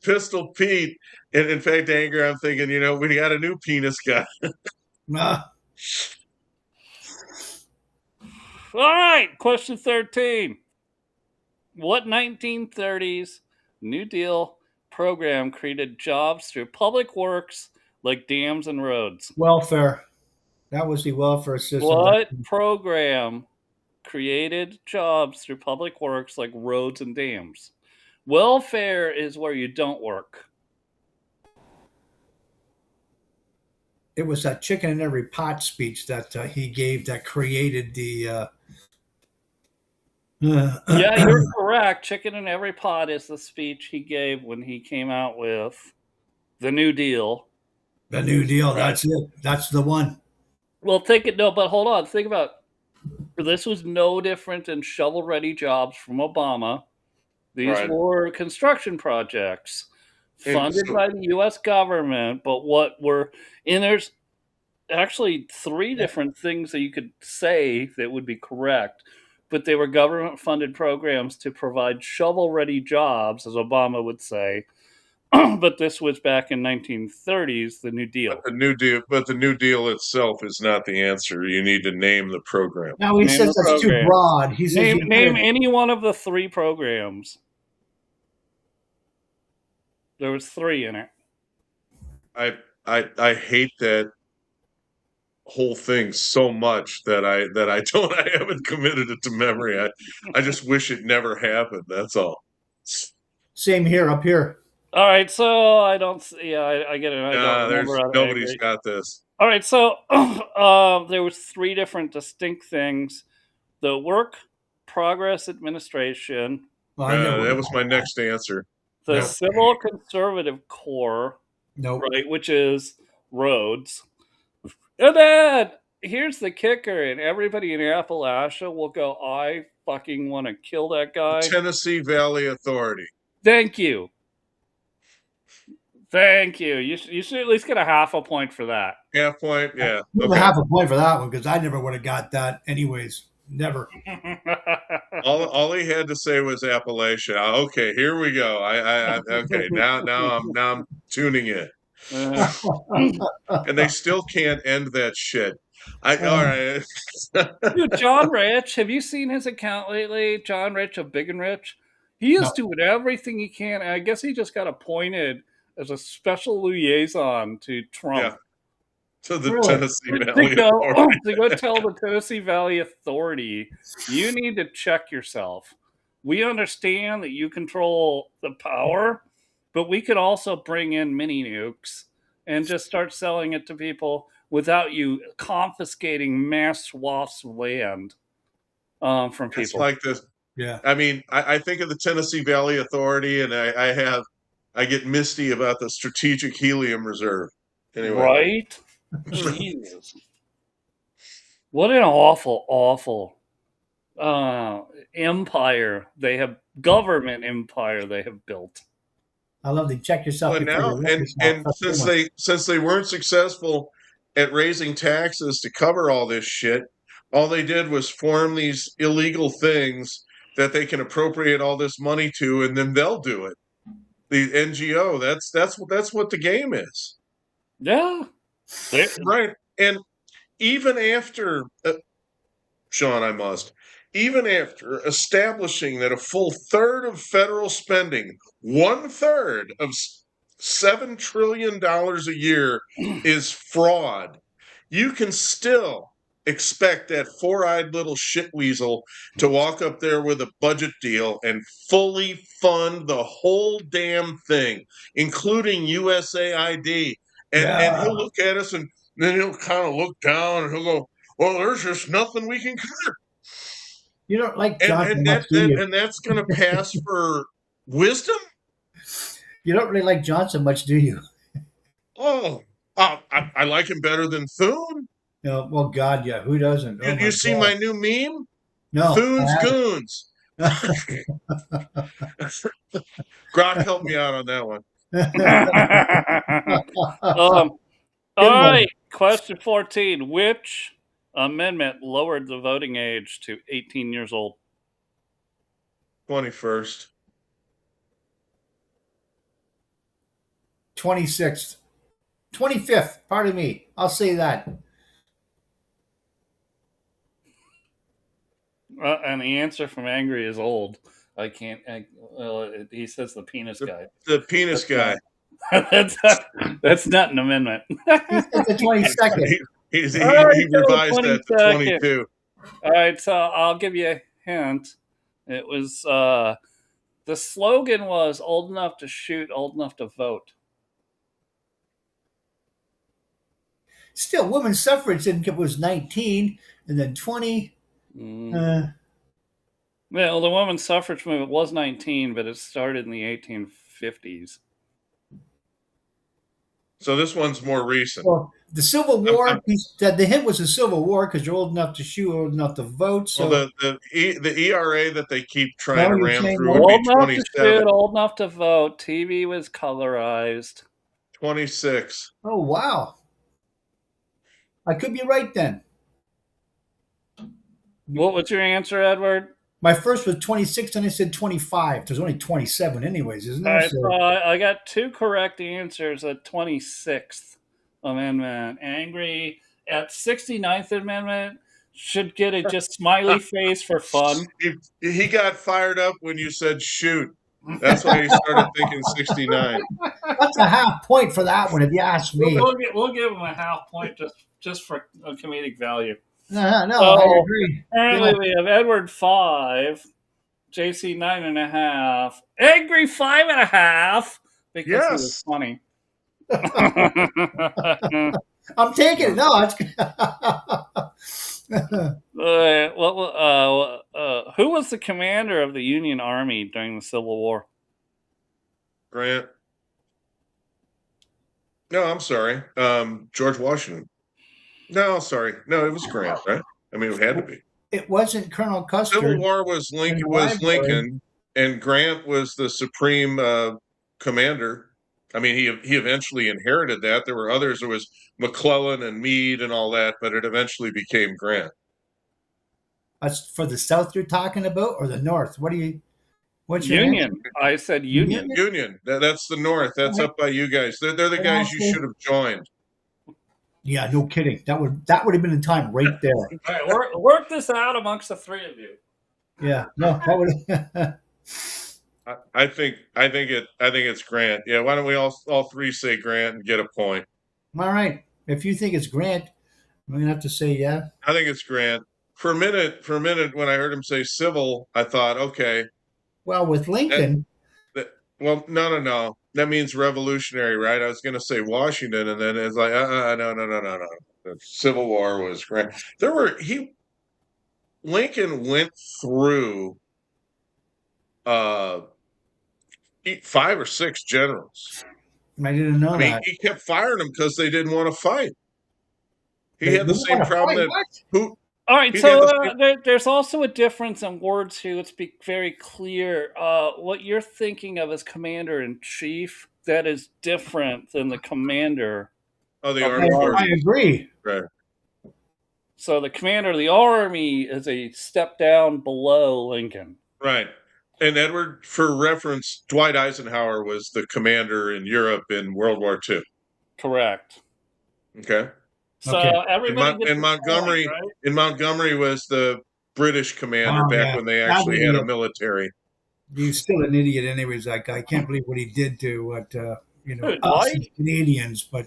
Pistol Pete, and in fact, Anger, I'm thinking, we got a new penis guy. All right, question 13. What 1930s New Deal program created jobs through public works like dams and roads? Welfare. That was the welfare system. What program created jobs through public works like roads and dams. Welfare is where you don't work. It was that chicken in every pot speech that he gave that created the. Yeah, you're correct. Chicken in every pot is the speech he gave when he came out with the New Deal. The New Deal. Right. That's it. That's the one. Well, but hold on. Think about this was no different than shovel-ready jobs from Obama. These were construction projects funded by the U.S. government, but there's actually 3 different things that you could say that would be correct, but they were government-funded programs to provide shovel-ready jobs, as Obama would say. But this was back in 1930s, the New Deal. But the New Deal itself is not the answer. You need to name the program. Now he says that's too broad. He says name any one of the 3 programs. There was 3 in it. I hate that whole thing so much that I haven't committed it to memory. I just wish it never happened. That's all. Same here, up here. All right, so I don't. Yeah, I get it. I don't remember. Nobody's got this. All right, so there was 3 different distinct things: the Work Progress Administration. That was my next answer. The Civil Conservative Corps, right, which is roads. And then here's the kicker, and everybody in Appalachia will go, I fucking want to kill that guy. The Tennessee Valley Authority. Thank you. You should at least get a half a point for that. Half point, yeah. Okay. Half a point for that one, because I never would have got that anyways. Never. all he had to say was Appalachia. Okay, here we go. Okay, now I'm tuning in. And they still can't end that shit. All right. Dude, John Rich, have you seen his account lately? John Rich of Big and Rich? He is doing everything he can. And I guess he just got appointed as a special liaison to Trump. Yeah. To the Tennessee Valley Authority. To go tell the Tennessee Valley Authority, you need to check yourself. We understand that you control the power, but we could also bring in mini nukes and just start selling it to people without you confiscating mass swaths of land from people. It's like this. Yeah. I mean, I think of the Tennessee Valley Authority, and I get misty about the Strategic Helium Reserve. Anyway. Right? Jesus. What an awful empire they have, government empire they have built. I love to check yourself. But now, and since they weren't successful at raising taxes to cover all this shit, all they did was form these illegal things that they can appropriate all this money to, and then they'll do it. The NGO, that's what the game is. Yeah. Right. And even after, Sean, even after establishing that a full third of federal spending, 1/3 of $7 trillion a year is fraud, you can still expect that 4-eyed little shitweasel to walk up there with a budget deal and fully fund the whole damn thing, including USAID. And he'll look at us, and then he'll kind of look down, and he'll go, well, there's just nothing we can cut. You don't like Johnson and that's going to pass for wisdom? You don't really like Johnson much, do you? Oh, I like him better than Thune. No, well, God, yeah. Who doesn't? You see my new meme? No. Thune's Goons. Grok helped me out on that one. All right, question 14. Which amendment lowered the voting age to 18 years old? 21st. 26th. 25th, pardon me. I'll say that. And the answer from Angry is old. I can't. He says the penis guy. The penis guy. That's not an amendment. He said the 22nd. He revised that to 22. All right, so I'll give you a hint. It was the slogan was "Old enough to shoot, old enough to vote." Still, women's suffrage was 19, and then 20. Well, the women's suffrage movement was 19, but it started in the 1850s. So this one's more recent. Well, the Civil War. The hint was the Civil War because you're old enough to shoot, old enough to vote. So well, the ERA that they keep trying to ram through would old be enough 27. to shoot, old enough to vote. TV was colorized. 26. Oh wow! I could be right then. What was your answer, Edward? My first was 26, and I said 25. There's only 27 anyways, isn't there? All right, so I got two correct answers at 26th Amendment. Angry at 69th Amendment should get a just smiley face for fun. He got fired up when you said shoot. That's why he started thinking 69. That's a half point for that one, if you ask me. We'll give him a half point just for a comedic value. No, I agree. Apparently, we have Edward 5, JC 9.5, Angry 5.5 because he was funny. I'm taking it. No, it's who was the commander of the Union Army during the Civil War? Grant. No, I'm sorry. George Washington. No, sorry. No, it was Grant, right? I mean, it had to be. It wasn't Colonel Custer. Civil War was Lincoln, and Grant was the supreme commander. I mean, he eventually inherited that. There were others. There was McClellan and Meade and all that, but it eventually became Grant. That's for the South you're talking about, or the North? What's your Union? answer? I said Union. Union. That's the North. That's up by you guys. They're the guys you should have joined. Yeah, no kidding. That would have been the time right there. All right, work this out amongst the three of you. Yeah, no, that would. I think it's Grant. Yeah, why don't we all three say Grant and get a point? All right. If you think it's Grant, I'm gonna have to say yeah. I think it's Grant. For a minute, when I heard him say civil, I thought, okay. Well, with Lincoln. No. That means revolutionary, right? I was going to say Washington, and then it's like, no. The Civil War was Grant. Lincoln went through 5 or 6 generals. I didn't know that. He kept firing them because they didn't want to fight. He had the same problem All right, so there's also a difference in words here. Let's be very clear. What you're thinking of as commander-in-chief, that is different than the commander. Oh, the army. I agree. Right. So the commander of the army is a step down below Lincoln. Right. And Edward, for reference, Dwight Eisenhower was the commander in Europe in World War II. Correct. Okay. So everybody in Montgomery, right? In Montgomery was the British commander when they actually had a military. He's still an idiot, anyways. That guy. I can't believe what he did to us Canadians. But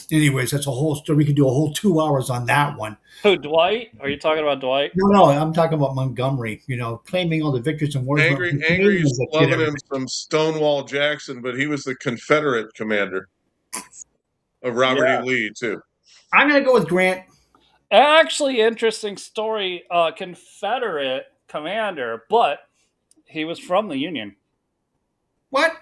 anyways, that's a whole story. We could do a whole 2 hours on that one. Who, Dwight? Are you talking about Dwight? No, I'm talking about Montgomery. Claiming all the victories and wars. Angry's loving him some Stonewall Jackson, but he was the Confederate commander of Robert E. Lee too. I'm going to go with Grant. Actually, interesting story. Confederate commander, but he was from the Union. What?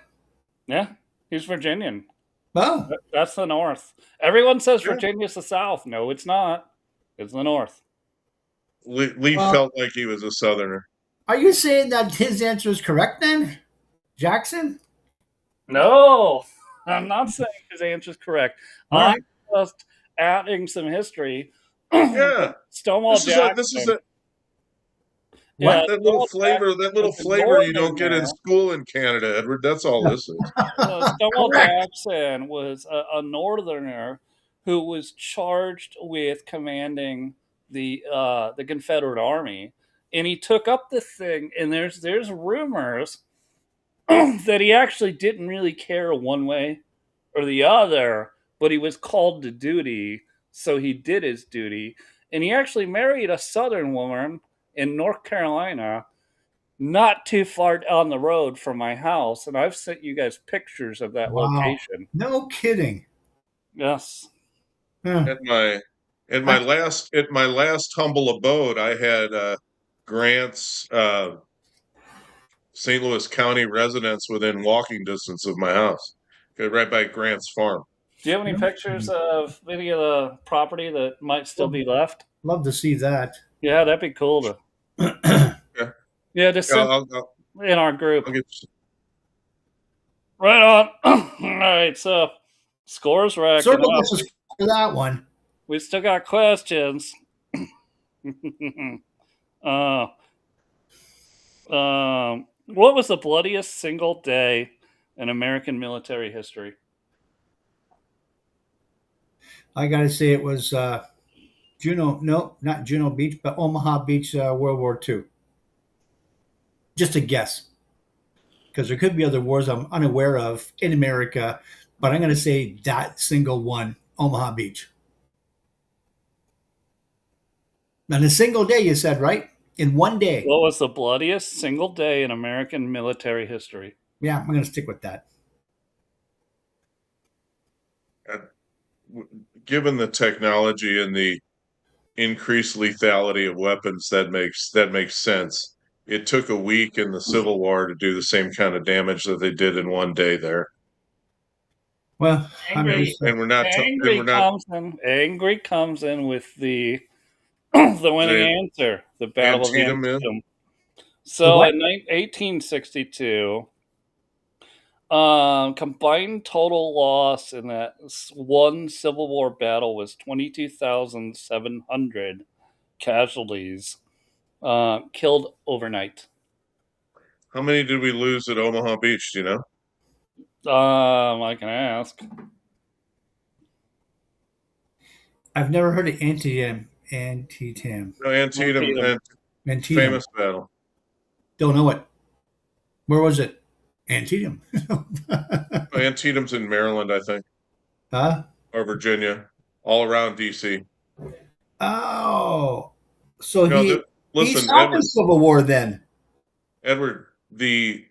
Yeah, he's Virginian. Oh. That's the North. Everyone says Virginia's the South. No, it's not. It's the North. Lee felt like he was a Southerner. Are you saying that his answer is correct then? Jackson? No, I'm not saying his answer is correct. I'm just adding some history. Yeah. Stonewall Jackson. That little flavor you don't get in school in Canada, Edward. That's all this is. Stonewall Jackson was a Northerner who was charged with commanding the Confederate Army, and he took up the thing. And there's rumors that he actually didn't really care one way or the other, but he was called to duty, so he did his duty. and he actually married a Southern woman in North Carolina, not too far down the road from my house. And I've sent you guys pictures of that location. No kidding. Yes. At my last humble abode, I had Grant's St. Louis County residence within walking distance of my house, right by Grant's farm. Do you have any pictures of any of the property that might still be left? Love to see that. Yeah, that'd be cool to. Just send in our group. Right on. All right, so scores racking Circle this for that one. We still got questions. What was the bloodiest single day in American military history? I got to say it was Juno. No, not Juno Beach, but Omaha Beach, World War II. Just a guess, because there could be other wars I'm unaware of in America, but I'm going to say that single one, Omaha Beach. On a single day, you said, right? In one day. What was the bloodiest single day in American military history? Yeah, I'm going to stick with that. Given the technology and the increased lethality of weapons, that makes sense. It took a week in the Civil War to do the same kind of damage that they did in one day there. Well, Angry comes in with the winning answer, the Battle of Antietam. So in 1862, combined total loss in that one Civil War battle was 22,700 casualties killed overnight. How many did we lose at Omaha Beach? Do you know? I can ask. I've never heard of Antietam. No, Antietam. Famous battle. Don't know it. Where was it? Antietam. Antietam's in Maryland, I think. Huh? Or Virginia. All around D.C. Oh. So he stopped the Civil War then. Edward, the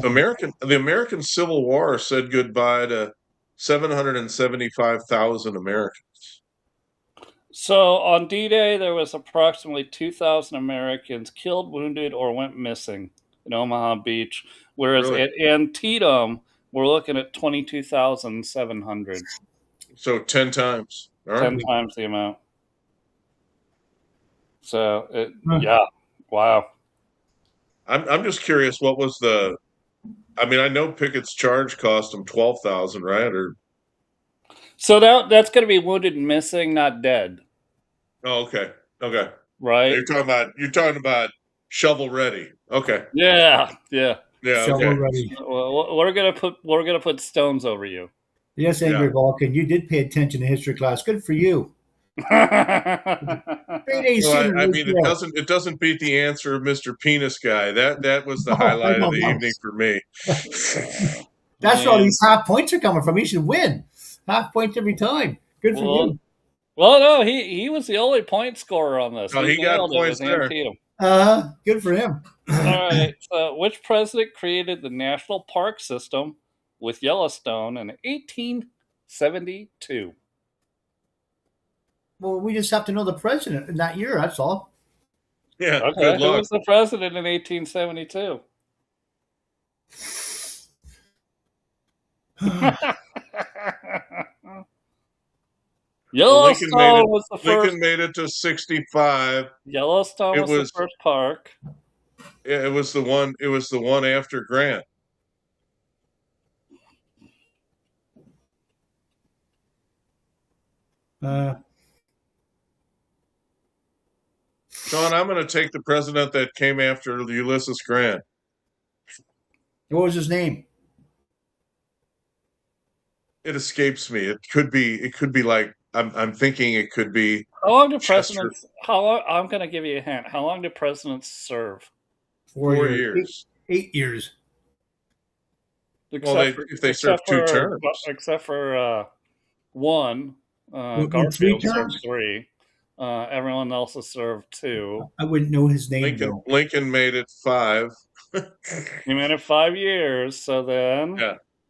American Civil War said goodbye to 775,000 Americans. So on D-Day, there was approximately 2,000 Americans killed, wounded, or went missing in Omaha Beach, whereas at Antietam, we're looking at 22,700. So 10 times. 10 times the amount. So, yeah, wow. I'm just curious, what was I know Pickett's charge cost him 12,000, right? So that's going to be wounded and missing, not dead. Oh, okay. Okay. Right. You're talking about shovel ready. Okay. Yeah. Shovel ready. Well, we're gonna put stones over you. Yes, Angry Vulcan, you did pay attention to history class. Good for you. It doesn't beat the answer of Mr. Penis Guy. That was the highlight of the evening for me. That's where all these half points are coming from. He should win. Half points every time. Good for you. Well, no, he was the only point scorer on this. Oh, he got points there. Good for him. All right. So, which president created the national park system with Yellowstone in 1872? Well, we just have to know the president in that year. That's all. Yeah. Okay. Good luck. Who was the president in 1872? Yellowstone was the first. Lincoln made it to 65. Yellowstone was the first park. Yeah, it was the one. It was the one after Grant. Sean, I'm going to take the president that came after Ulysses Grant. What was his name? It escapes me. It could be like I'm thinking it could be. How long do presidents? I'm going to give you a hint. How long do presidents serve? 4 years. 8 years. If they serve 2 terms, except for one, Garfield served 3. Everyone else has served 2. I wouldn't know his name. Lincoln made it 5. He made it 5 years. So then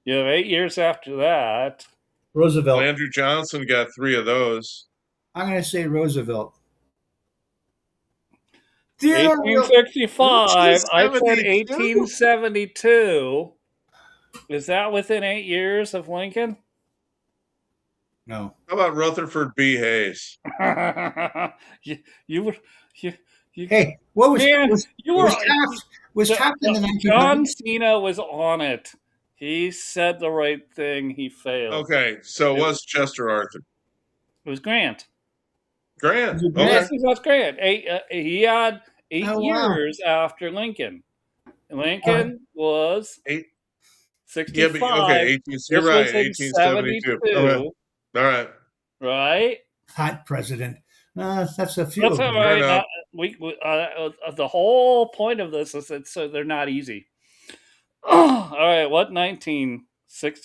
you have 8 years after that. Roosevelt. Well, Andrew Johnson got 3 of those. I'm going to say Roosevelt. 1865. I said 1872. Is that within 8 years of Lincoln? No. How about Rutherford B. Hayes? you Hey, what was man, was Taft in the 1900s? John Cena was on it. He said the right thing. He failed. Okay, so it was Chester Arthur. It was Grant. Grant. Okay. Yes, it was Grant. He had 8 years after Lincoln. Lincoln was 65. Yeah, but, okay, you're right. 1872. Okay. All right. Right. Hot president. That's a few. That's all right. The whole point of this is that so they're not easy. All right. What 1960s?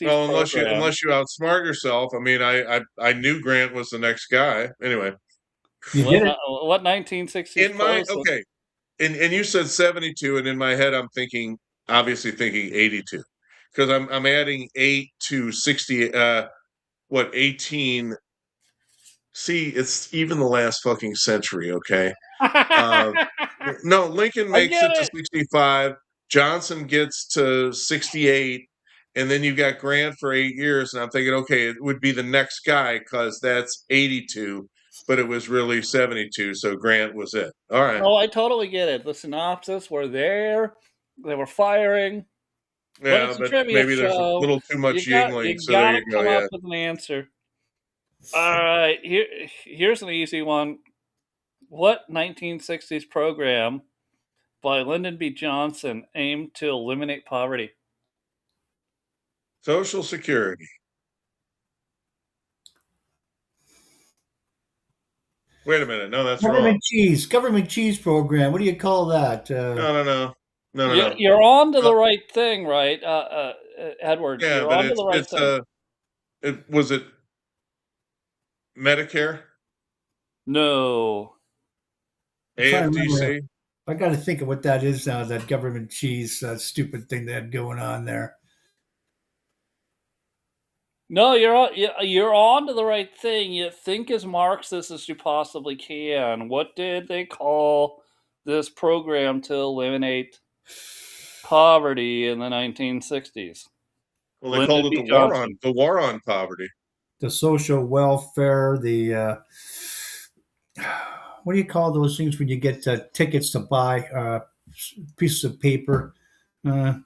Well, unless you outsmart yourself. I mean, I knew Grant was the next guy. Anyway. What 1960s? In my okay, and you said 72, and in my head I'm obviously thinking 82, because I'm adding 8 to 60. 18? See, it's even the last fucking century. Okay. No, Lincoln makes it to 65. Johnson gets to 68. And then you got Grant for 8 years. And I'm thinking, okay, it would be the next guy because that's 82, but it was really 72. So Grant was it. All right. Oh, I totally get it. The synopsis were there. They were firing. Yeah, but maybe there's a little too much Yingling. So there you go. Come up with an answer. All right. Here's an easy one. What 1960s program by Lyndon B. Johnson aimed to eliminate poverty? Social Security. Wait a minute. No, that's Government cheese program. What do you call that? No. You're on to the right thing, right, Edward? Yeah, you're but on to the right thing. Was it Medicare? No. AFDC? I got to think of what that is now, that government cheese stupid thing they had going on there. No, you're on to the right thing. You think as Marxist as you possibly can. What did they call this program to eliminate poverty in the 1960s? Well, they called it the war on poverty. The social welfare, the what do you call those things when you get tickets to buy pieces of paper? Can't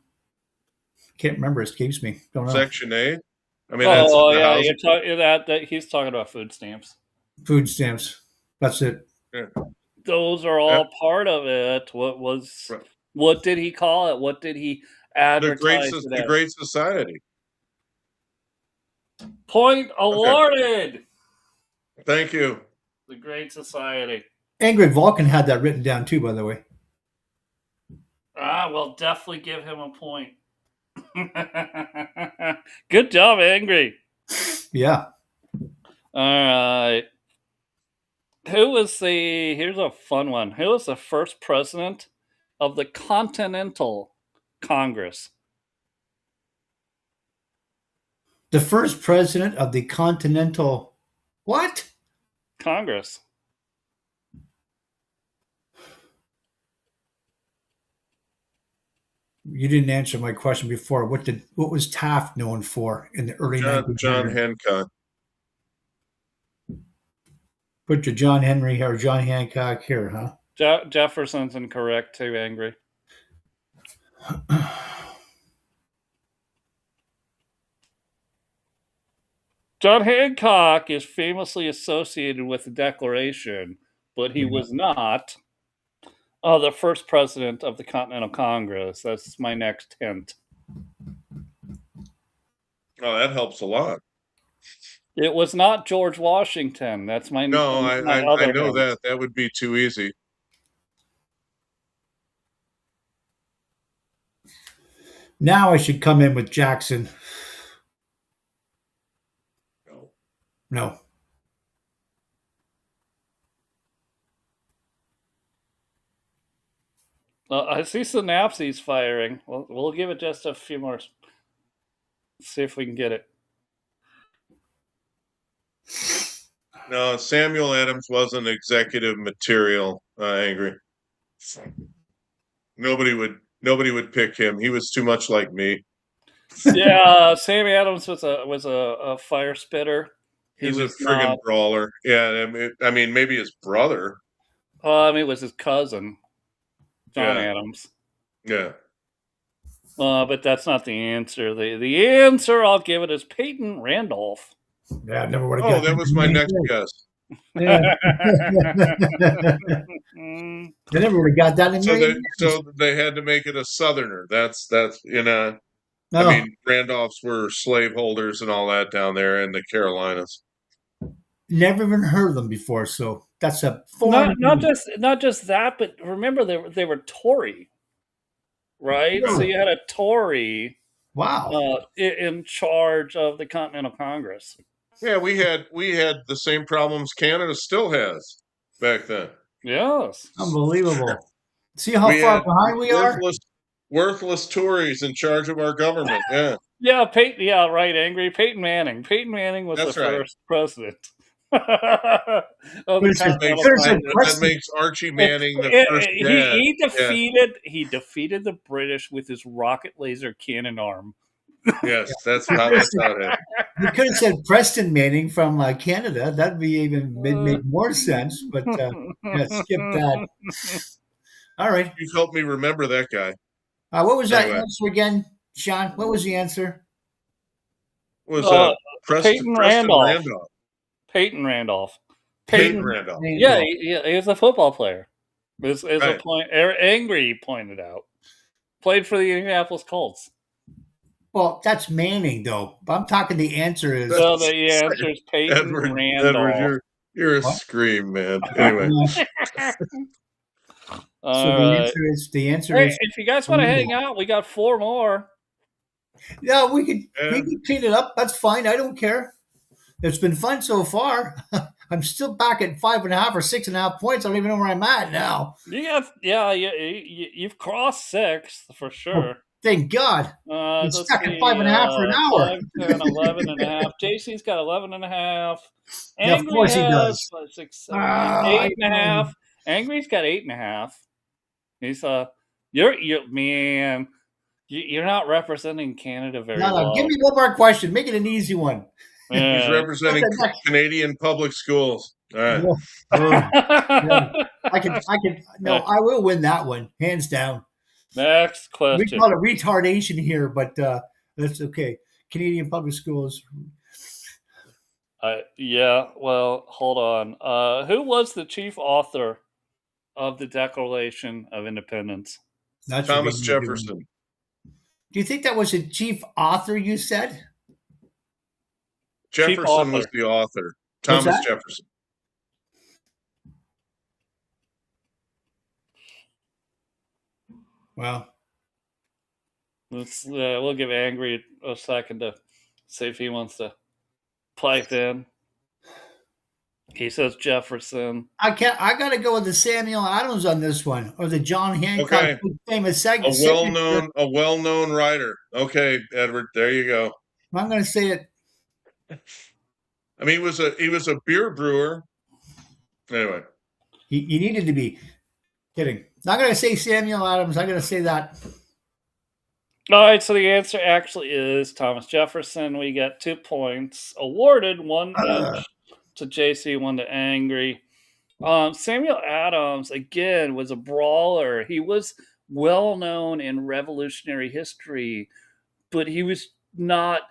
remember. Escapes me. Don't know. Section 8. I mean, he's talking about food stamps. Food stamps. That's it. Yeah. Those are all part of it. What did he call it? What did he advertise? The Great Society. Point awarded. Okay. Thank you. The Great Society. Angry Vulcan had that written down too, by the way. We'll definitely give him a point. Good job, Angry. Yeah. All right. Here's a fun one. Who was the first president of the Continental Congress? The first president of the Continental what? Congress. You didn't answer my question before. What was Taft known for in the early 1900s? John Hancock. Put your John Henry or John Hancock here, huh? Jefferson's incorrect too, Angry. John Hancock is famously associated with the Declaration, but he was not the first president of the Continental Congress. That's my next hint. Oh, that helps a lot. It was not George Washington. That's my no. I know that. That would be too easy. Now I should come in with Jackson. No. I see synapses firing. We'll give it just a few more. See if we can get it. No, Samuel Adams wasn't executive material. Angry. Nobody would pick him. He was too much like me. Yeah, Sammy Adams was a fire spitter. He was a friggin' brawler. Yeah, I mean, maybe his brother. It was his cousin, John Adams. Yeah. But that's not the answer. The answer I'll give it is Peyton Randolph. Yeah, I never would have. Oh, that was my next guess. Yeah. They never would have got that. So they had to make it a Southerner. That's I mean, Randolphs were slaveholders and all that down there in the Carolinas. Never even heard of them before, so that's a not just that, but remember they were Tory, right? Really? So you had a Tory, wow, in charge of the Continental Congress. Yeah, we had the same problems Canada still has back then. Yes, unbelievable. See how far behind we are. Worthless Tories in charge of our government. Yeah. Yeah, Peyton. Yeah, right. Angry Peyton Manning. Peyton Manning was the first president. That makes Archie Manning the first dad. He defeated the British with his rocket laser cannon arm. Yes, that's how it is. You could have said Preston Manning from Canada. That'd be even made more sense. But skip that. All right. You helped me remember that guy. What was that answer again, Sean? What was the answer? Was Preston Randolph. Peyton Randolph. Peyton Randolph. Yeah, he was a football player. As a point, Angry pointed out, played for the Indianapolis Colts. Well, that's Manning, though. But I'm talking. The answer is. So the answer is Peyton Randolph. Edward, you're a scream, man. Anyway. The answer is. If you guys want to hang out, we got 4 more. Yeah, we could clean it up. That's fine. I don't care. It's been fun so far. I'm still back at 5.5 or 6.5 points. I don't even know where I'm at now. You've crossed 6 for sure. Oh, thank God. I'm stuck at 5.5 for an hour. 5, 10, 11.5. JC's got 11.5. Yeah, of course he does. 6, 7, 8.5. Angry's got 8.5. He's you're not representing Canada very well. Give me one more question. Make it an easy one. He's representing Canadian public schools. All right. I will win that one, hands down. Next question. We call it retardation here, but that's okay. Canadian public schools. Well, hold on. Who was the chief author of the Declaration of Independence? Thomas Jefferson. Do you think that was a chief author, you said? Jefferson was the author. Thomas Jefferson. Well, we'll give Angry a second to see if he wants to pipe in. He says Jefferson. I got to go with the Samuel Adams on this one, or the John Hancock famous segment. A well-known writer. Okay, Edward, there you go. I'm going to say it. I mean, he was a beer brewer. Anyway, he needed to be. Kidding. Not going to say Samuel Adams. I'm going to say that. All right, so the answer actually is Thomas Jefferson. We got 2 points awarded, 1 each to JC, 1 to Angry. Samuel Adams, again, was a brawler. He was well known in Revolutionary history, but he was not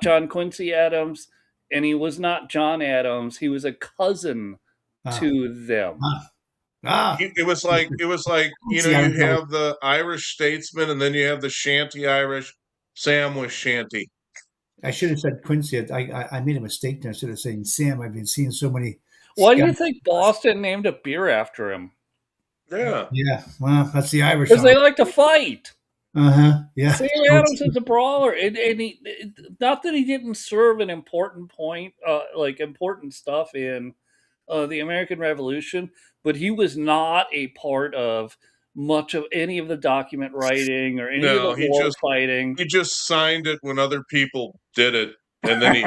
John Quincy Adams, and he was not John Adams. He was a cousin to them. It was like you have the Irish statesman, and then you have the Shanty Irish. Sam was Shanty. I should have said Quincy. I made a mistake there. I should have said Sam. I've been seeing so many. Why do you think Boston named a beer after him? Yeah. Yeah. Well, that's the Irish. Because they like to fight. Yeah. Sam Adams is a brawler, and he, not that he didn't serve an important point, important stuff in the American Revolution, but he was not a part of much of any of the document writing or any of the war fighting. He just signed it when other people did it. And then he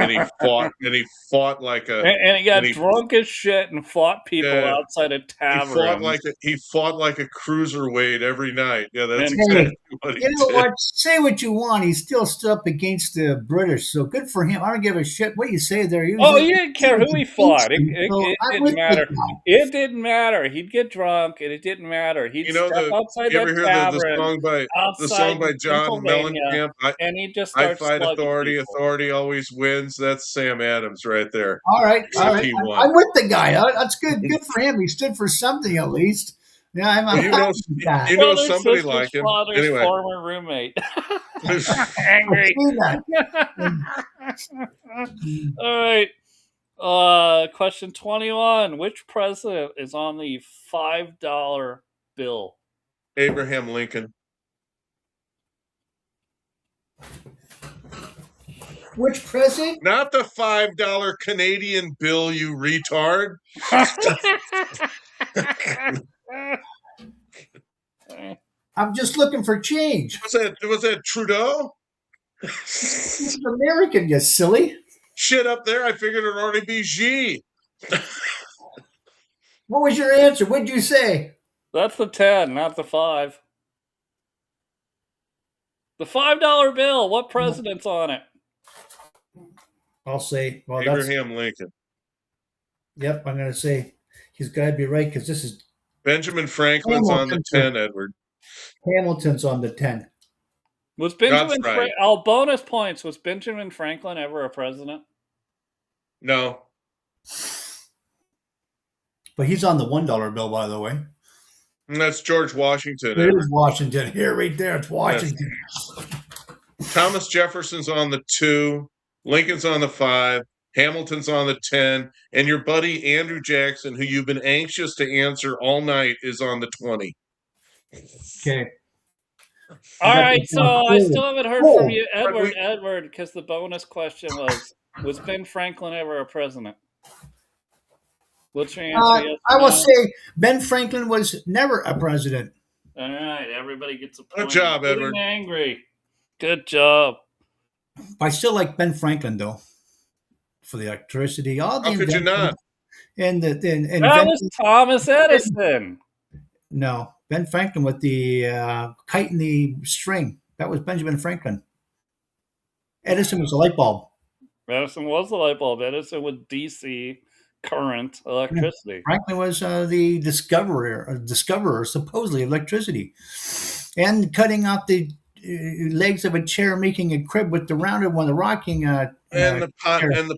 fought like a and he got drunk as shit and fought people outside a tavern. He fought like a cruiserweight every night. Yeah, that's exactly what he did. What? Say what you want. He still stood up against the British, so good for him. I don't give a shit what you say there. He didn't care who he fought. It didn't matter. It didn't matter. He'd get drunk, and it didn't matter. He'd step outside that tavern. The song by John Mellencamp, and he just starts I fight authority. People. Authority always wins. That's Sam Adams right there. All right. I'm with the guy. That's good. Good for him. He stood for something at least. Yeah, you know somebody like him. Anyway, former roommate. Angry. All right. Question 21. Which president is on the $5 bill? Abraham Lincoln. Which president? Not the $5 Canadian bill, you retard. I'm just looking for change. Was that Trudeau? He's an American, you silly. Shit up there. I figured it'd already be Xi. What was your answer? What'd you say? That's the 10, not the 5. The $5 bill. What president's on it? I'll say, well, Abraham Lincoln. Yep, I'm going to say he's got to be right because this is Benjamin Franklin's on the 10, Edward. Hamilton's on the 10. Was Benjamin bonus points. Was Benjamin Franklin ever a president? No. But he's on the $1 bill, by the way. And that's George Washington. It is Washington. Here, right there. It's Washington. Yes. Thomas Jefferson's on the 2. Lincoln's on the 5. Hamilton's on the 10. And your buddy Andrew Jackson, who you've been anxious to answer all night, is on the 20. Okay. All right. So I still haven't heard from you, Edward, because the bonus question was Ben Franklin ever a president? What's your answer? I will say Ben Franklin was never a president. All right. Everybody gets a point. Good job, Edward. Angry. Good job. I still like Ben Franklin, though, for the electricity. How could you not? And that was Thomas Edison. No, Ben Franklin with the kite and the string. That was Benjamin Franklin. Edison was a light bulb. Edison was the light bulb. Edison with DC current electricity. Franklin was the discoverer, supposedly, of electricity. And cutting out the legs of a chair, making a crib with the rounded one, the rocking and the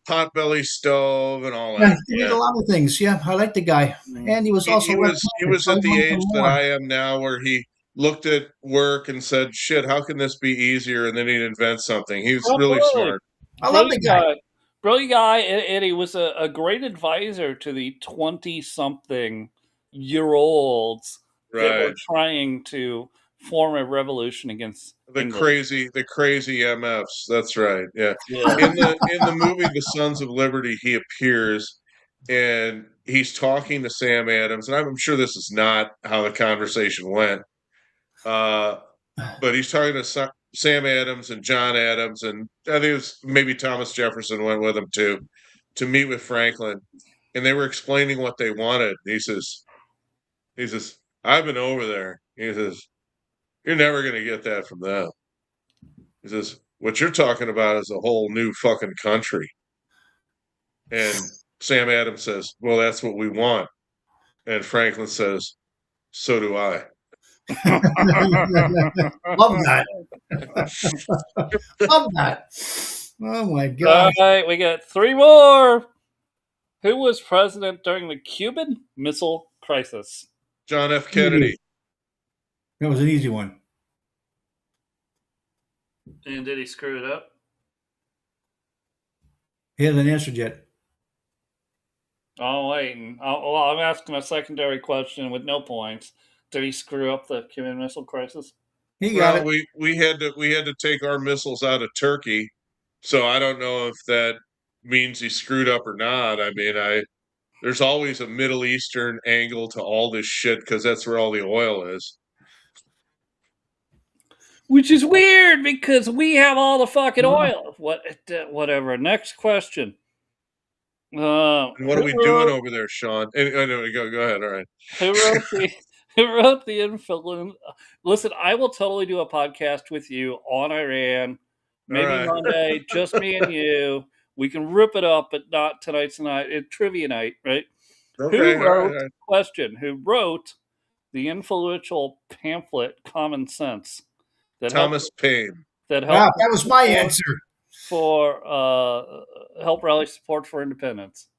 potbelly stove and all that. He did a lot of things. Yeah, I like the guy, and he was also he was at the age that I am now, where he looked at work and said, "Shit, how can this be easier?" And then he'd invent something. He's really smart. I love the guy. Brilliant guy, and he was a great advisor to the 20-something-year-olds that were trying to form a revolution against the crazy MFs. That's right. Yeah. In the movie The Sons of Liberty, he appears and he's talking to Sam Adams, and I'm sure this is not how the conversation went. But he's talking to Sam Adams and John Adams, and I think it was maybe Thomas Jefferson went with him too, to meet with Franklin, and they were explaining what they wanted. He says, "I've been over there." He says, "You're never going to get that from them." He says, "What you're talking about is a whole new fucking country." And Sam Adams says, "Well, that's what we want." And Franklin says, "So do I." Love that. Love that. Oh my God. All right, we got 3 more. Who was president during the Cuban Missile Crisis? John F. Kennedy. That was an easy one. And did he screw it up? He hasn't answered yet. Oh, wait. I'm asking a secondary question with no points. Did he screw up the Cuban Missile Crisis? He got it. We had to take our missiles out of Turkey, so I don't know if that means he screwed up or not. I mean, there's always a Middle Eastern angle to all this shit because that's where all the oil is. Which is weird because we have all the fucking oil. Whatever. Next question. What are we doing over there, Sean? Go ahead. All right. Who wrote the influence? Listen, I will totally do a podcast with you on Iran. Maybe Monday, just me and you. We can rip it up, but not tonight's night. It's trivia night, right? Okay, who wrote question? Who wrote the influential pamphlet "Common Sense"? Thomas Paine. That helped. That was my answer. For help rally support for independence.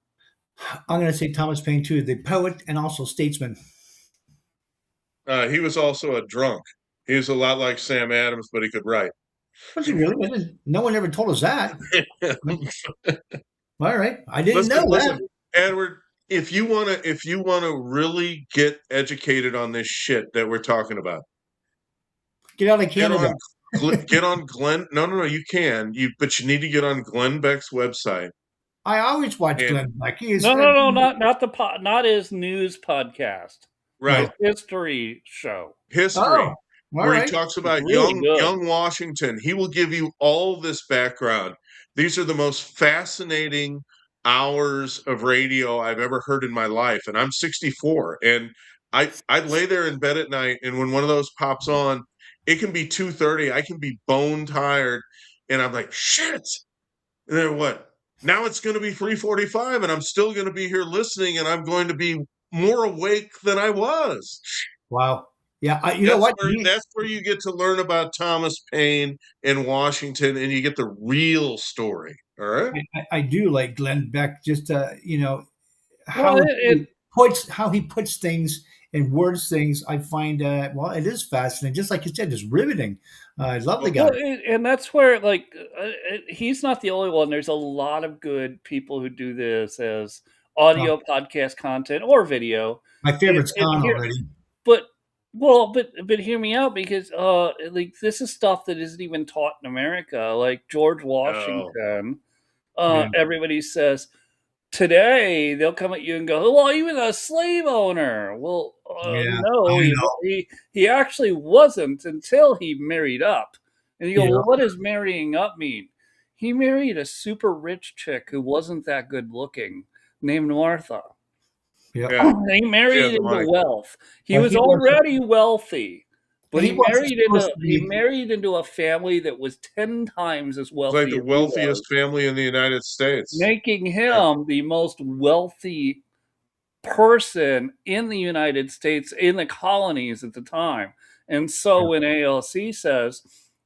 I'm going to say Thomas Paine too, the poet and also statesman. He was also a drunk. He was a lot like Sam Adams, but he could write. Was he really? No one ever told us that. All right, I didn't know that. Edward, if you wanna really get educated on this shit that we're talking about, get out of Canada. Get on Glenn. No, you can. But you need to get on Glenn Beck's website. I always watch Glenn Beck. Not his news podcast. Right, his history show. History, where he talks about young Washington. He will give you all this background. These are the most fascinating hours of radio I've ever heard in my life, and I'm 64, and I lay there in bed at night, and when one of those pops on. It can be 2:30. I can be bone tired, and I'm like, shit. And then what? Now it's going to be 3:45, and I'm still going to be here listening, and I'm going to be more awake than I was. Wow. Yeah, you know what? That's where you get to learn about Thomas Paine and Washington, and you get the real story. All right. I do like Glenn Beck. Just how he puts things. And words things I find it is fascinating, just like you said, just riveting. I love the guy, and that's where he's not the only one. There's a lot of good people who do this as audio podcast content or video. My favorite's gone already, but hear me out because this is stuff that isn't even taught in America. Like George Washington, everybody says. Today they'll come at you and go, "Well, he was a slave owner." Well, no, he actually wasn't until he married up. And you go, "Well, what does marrying up mean?" He married a super rich chick who wasn't that good looking, named Martha. Yeah, he married into wealth. He was already wealthy. But he married into a family that was 10 times as wealthy. Like the wealthiest family in the United States. Making him the most wealthy person in the United States, in the colonies at the time. And so when AOC says,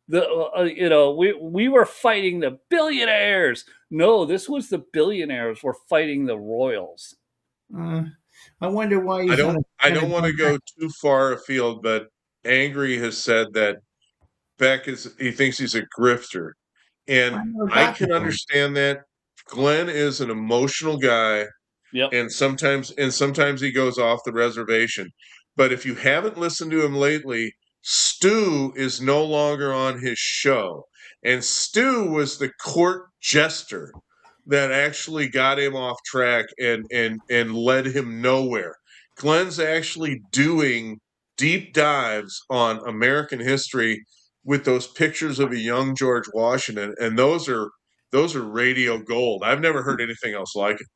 we were fighting the billionaires. No, this was the billionaires were fighting the royals. I wonder why I don't want to go too far afield, but Angry has said that Beck he thinks he's a grifter, and I can understand that. Glenn is an emotional guy, and sometimes he goes off the reservation. But if you haven't listened to him lately, Stu is no longer on his show, and Stu was the court jester that actually got him off track and led him nowhere. Glenn's actually doing deep dives on American history with those pictures of a young George Washington, and those are radio gold. I've never heard anything else like it.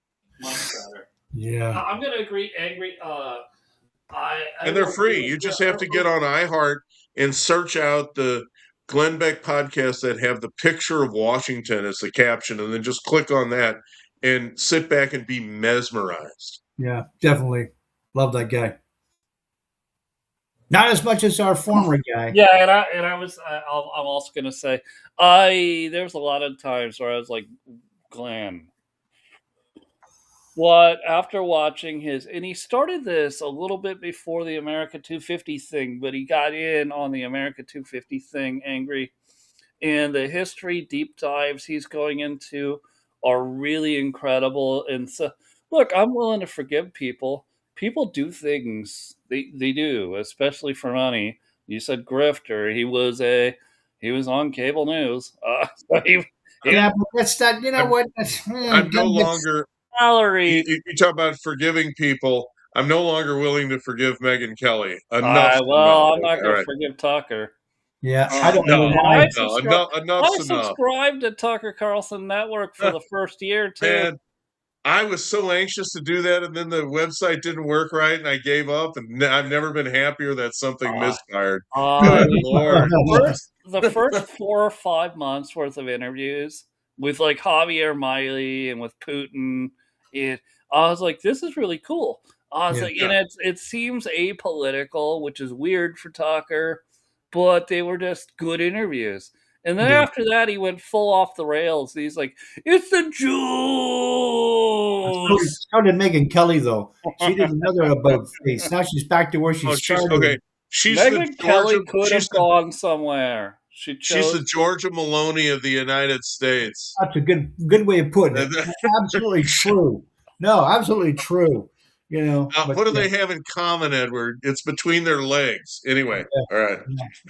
Much better. Yeah, I'm going to agree. Angry. And they're free. You just have to get on iHeart and search out the Glenn Beck podcasts that have the picture of Washington as the caption, and then just click on that and sit back and be mesmerized. Yeah, definitely. Love that guy. Not as much as our former guy. Yeah, I'm also going to say, there's a lot of times where I was like, Glenn, after watching and he started this a little bit before the America 250 thing, but he got in on the America 250 thing, Angry, and the history deep dives he's going into are really incredible. And so, look, I'm willing to forgive people. People do things. They do, especially for money. You said grifter. He was on cable news. But that's not. You know what? I'm no longer. Salary. You talk about forgiving people. I'm no longer willing to forgive Megyn Kelly. I'm not going to forgive Tucker. Yeah, I don't know. Enough's I subscribed to Tucker Carlson Network for the first year too. Man, I was so anxious to do that, and then the website didn't work right, and I gave up. And I've never been happier that something misfired. Good Lord! The first 4 or 5 months worth of interviews with like Javier Milei and with Putin, I was like, this is really cool. I was like, and it seems apolitical, which is weird for Tucker, but they were just good interviews. And then after that, he went full off the rails. He's like, it's the Jews. So did Megyn Kelly, though. She did another about face. Now she's back to where she started. Okay. Megyn Kelly could have gone somewhere. She's the Georgia Maloney of the United States. That's a good way of putting it. Absolutely true. No, absolutely true. You know, what do they have in common, Edward? It's between their legs. Anyway, all right.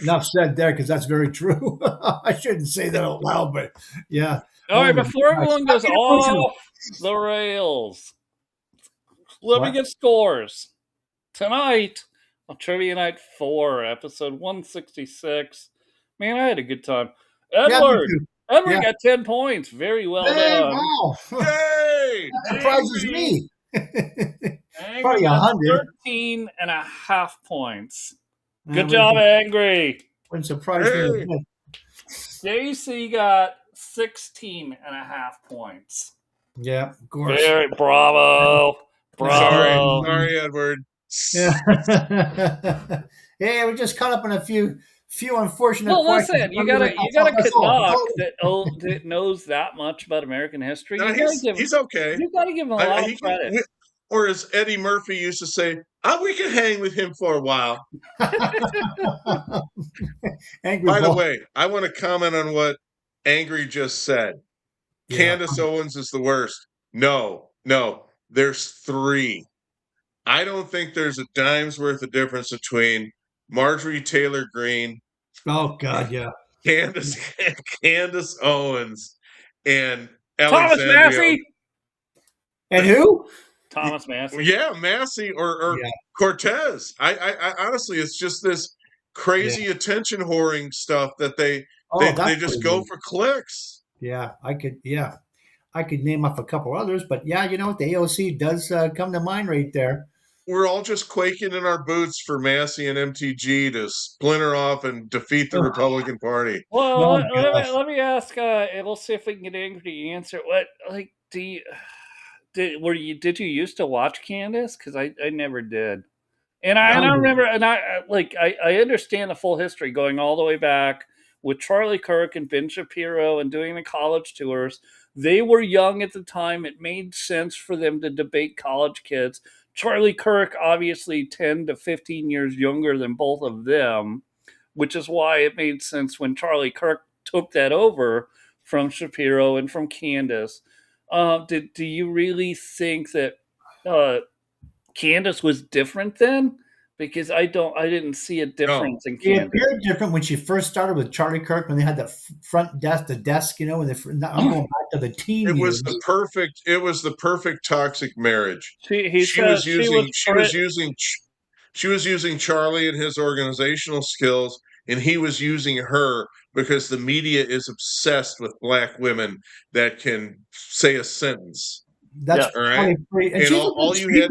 Enough said there, because that's very true. I shouldn't say that out loud, but yeah. All right, before everyone goes off the rails, let me get scores. Tonight, on Trivia Night 4, episode 166. Man, I had a good time. Edward got 10 points. Very well done. Wow. Yay! That surprises me. Probably 100. 13.5 points. Good job, Angry. Wouldn't surprise me. Stacy got 16.5 points. Yeah, of course. Bravo. Sorry, Edward. Yeah. Yeah, we just caught up on a few unfortunate questions. Listen, you got a Canuck that knows that much about American history. No, he's okay. You got to give him a lot of credit. Or as Eddie Murphy used to say, we can hang with him for a while. By the way, I want to comment on what Angry just said. Yeah. Candace Owens is the worst. No, there's 3. I don't think there's a dime's worth of difference between Marjorie Taylor Greene. Oh God, yeah. Candace Owens and Thomas Massey. And who? Thomas Massey. Yeah, Massey or Cortez. I honestly, it's just this crazy attention whoring stuff that they just go for clicks. Yeah, I could name off a couple others, but the AOC does come to mind right there. We're all just quaking in our boots for Massey and MTG to splinter off and defeat the Republican Party. Well, let me ask, and we'll see if we can get Angry to answer. What, like, did you used to watch Candace? Because I never did, and I remember, and I understand the full history going all the way back with Charlie Kirk and Ben Shapiro and doing the college tours. They were young at the time. It made sense for them to debate college kids. Charlie Kirk, obviously 10 to 15 years younger than both of them, which is why it made sense when Charlie Kirk took that over from Shapiro and from Candace. Do you really think that Candace was different then? Because I didn't see a difference in Candace. It appeared different when she first started with Charlie Kirk, when they had the front desk, when I'm going back to the teen years. It was the perfect toxic marriage. She was using Charlie and his organizational skills, and he was using her because the media is obsessed with Black women that can say a sentence. That's right. And all you had,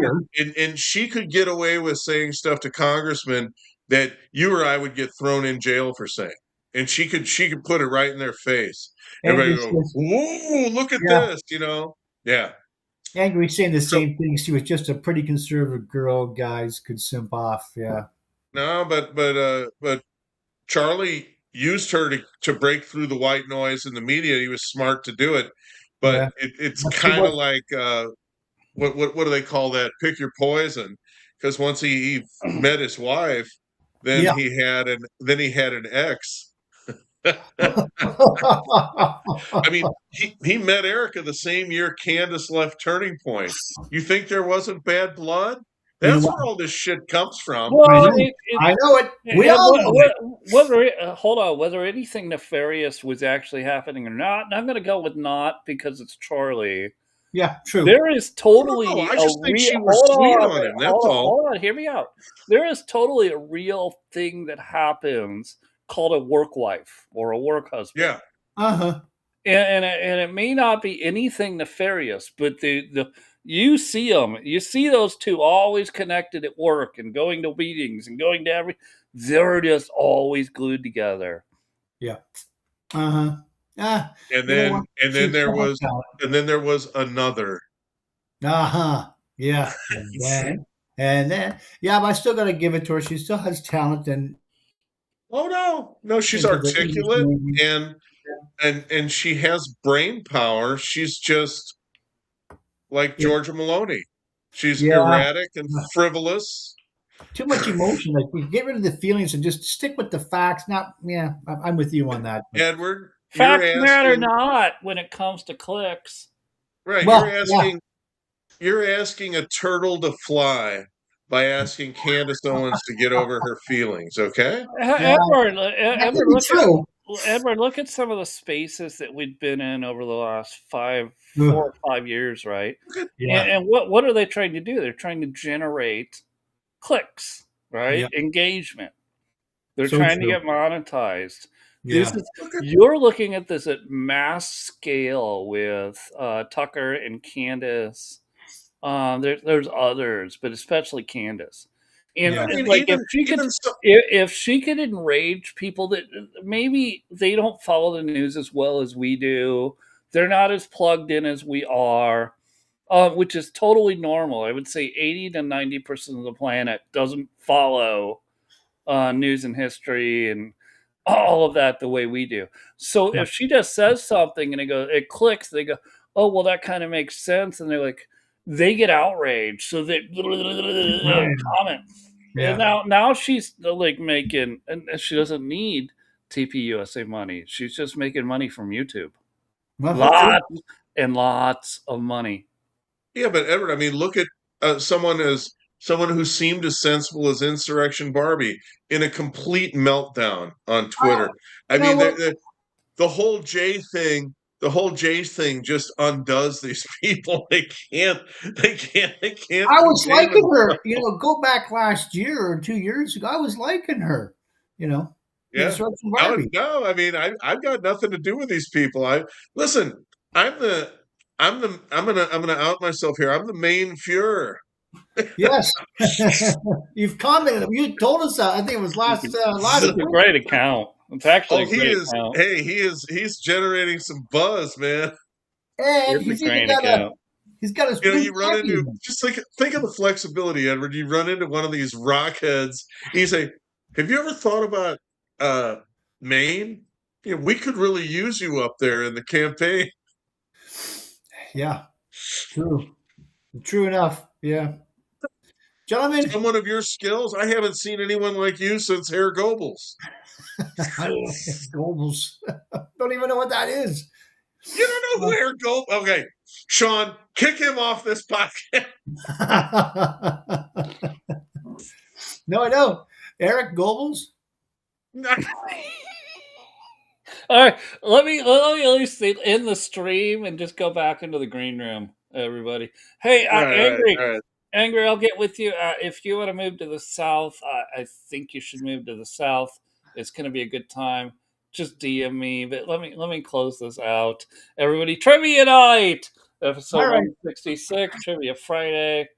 and she could get away with saying stuff to congressmen that you or I would get thrown in jail for saying, and she could put it right in their face. Everybody go, "Whoa, look at this!" Yeah. Angry saying the same thing. She was just a pretty conservative girl. Guys could simp off. Yeah. No, but Charlie used her to break through the white noise in the media. He was smart to do it. But it's kind of like what do they call that? Pick your poison. Because once he met his wife, then he had an ex. I mean, he met Erica the same year Candace left Turning Point. You think there wasn't bad blood? That's where all this shit comes from. Well, I know it. We all know it. Hold on. Whether anything nefarious was actually happening or not, and I'm going to go with not because it's Charlie. Yeah, true. There is totally I just think she was sweet on him. That's all. Hold on. Hear me out. There is totally a real thing that happens called a work wife or a work husband. Yeah. Uh-huh. And it may not be anything nefarious, but you see them. You see those two always connected at work and going to meetings and going to they're just always glued together. Yeah. Uh-huh. And then there was another. Uh-huh. Yeah. And then yeah, but I still gotta give it to her. She still has talent and no, she's articulate and she has brain power. She's just like Georgia Maloney. She's erratic and frivolous. Too much emotion. Like, we get rid of the feelings and just stick with the facts. I'm with you on that. Edward, facts matter not when it comes to clicks. Right. You're asking a turtle to fly by asking Candace Owens to get over her feelings, okay? Edward, look at some of the spaces that we've been in over the last 4 or 5 years, right? Yeah. And what are they trying to do? They're trying to generate clicks, right? Yeah. Engagement. They're trying to get monetized. Yeah. You're looking at this at mass scale with Tucker and Candace. There's others, but especially Candace. And if she could enrage people that maybe they don't follow the news as well as we do, they're not as plugged in as we are, which is totally normal. I would say 80 to 90% of the planet doesn't follow news and history and all of that the way we do. So if she just says something and it clicks, they go, oh, well, that kind of makes sense. And they're like, they get outraged. So they comment. Yeah. And now she's like making, and she doesn't need TPUSA money. She's just making money from YouTube. Lots and lots of money. Yeah, but Edward, I mean, look at someone who seemed as sensible as Insurrection Barbie in a complete meltdown on Twitter. I mean, the whole Jay thing just undoes these people. They can't. I was liking her. Go back last year or 2 years ago. I was liking her. Yeah. No, I mean, I've got nothing to do with these people. Listen. I'm gonna out myself here. I'm the main Fuhrer. Yes, you've commented. You told us that. I think it was last. It's a great account. It's actually a great account. Hey, he's generating some buzz, man. And he's got his. You run into just think of the flexibility, Edward. You run into one of these rockheads. You say, "Have you ever thought about Maine? We could really use you up there in the campaign." Yeah, true enough. Yeah. Gentlemen, someone of your skills, I haven't seen anyone like you since Herr Goebbels. Goebbels. Don't even know what that is. You don't know who Herr Goebbels? Okay, Sean, kick him off this podcast. No, I don't. Eric Goebbels? All right, let me at least end the stream and just go back into the green room, everybody. Hey, Angry, I'll get with you. If you want to move to the south, I think you should move to the south. It's going to be a good time. Just DM me. But let me close this out. Everybody, Trivia Night, episode 166, Trivia Friday.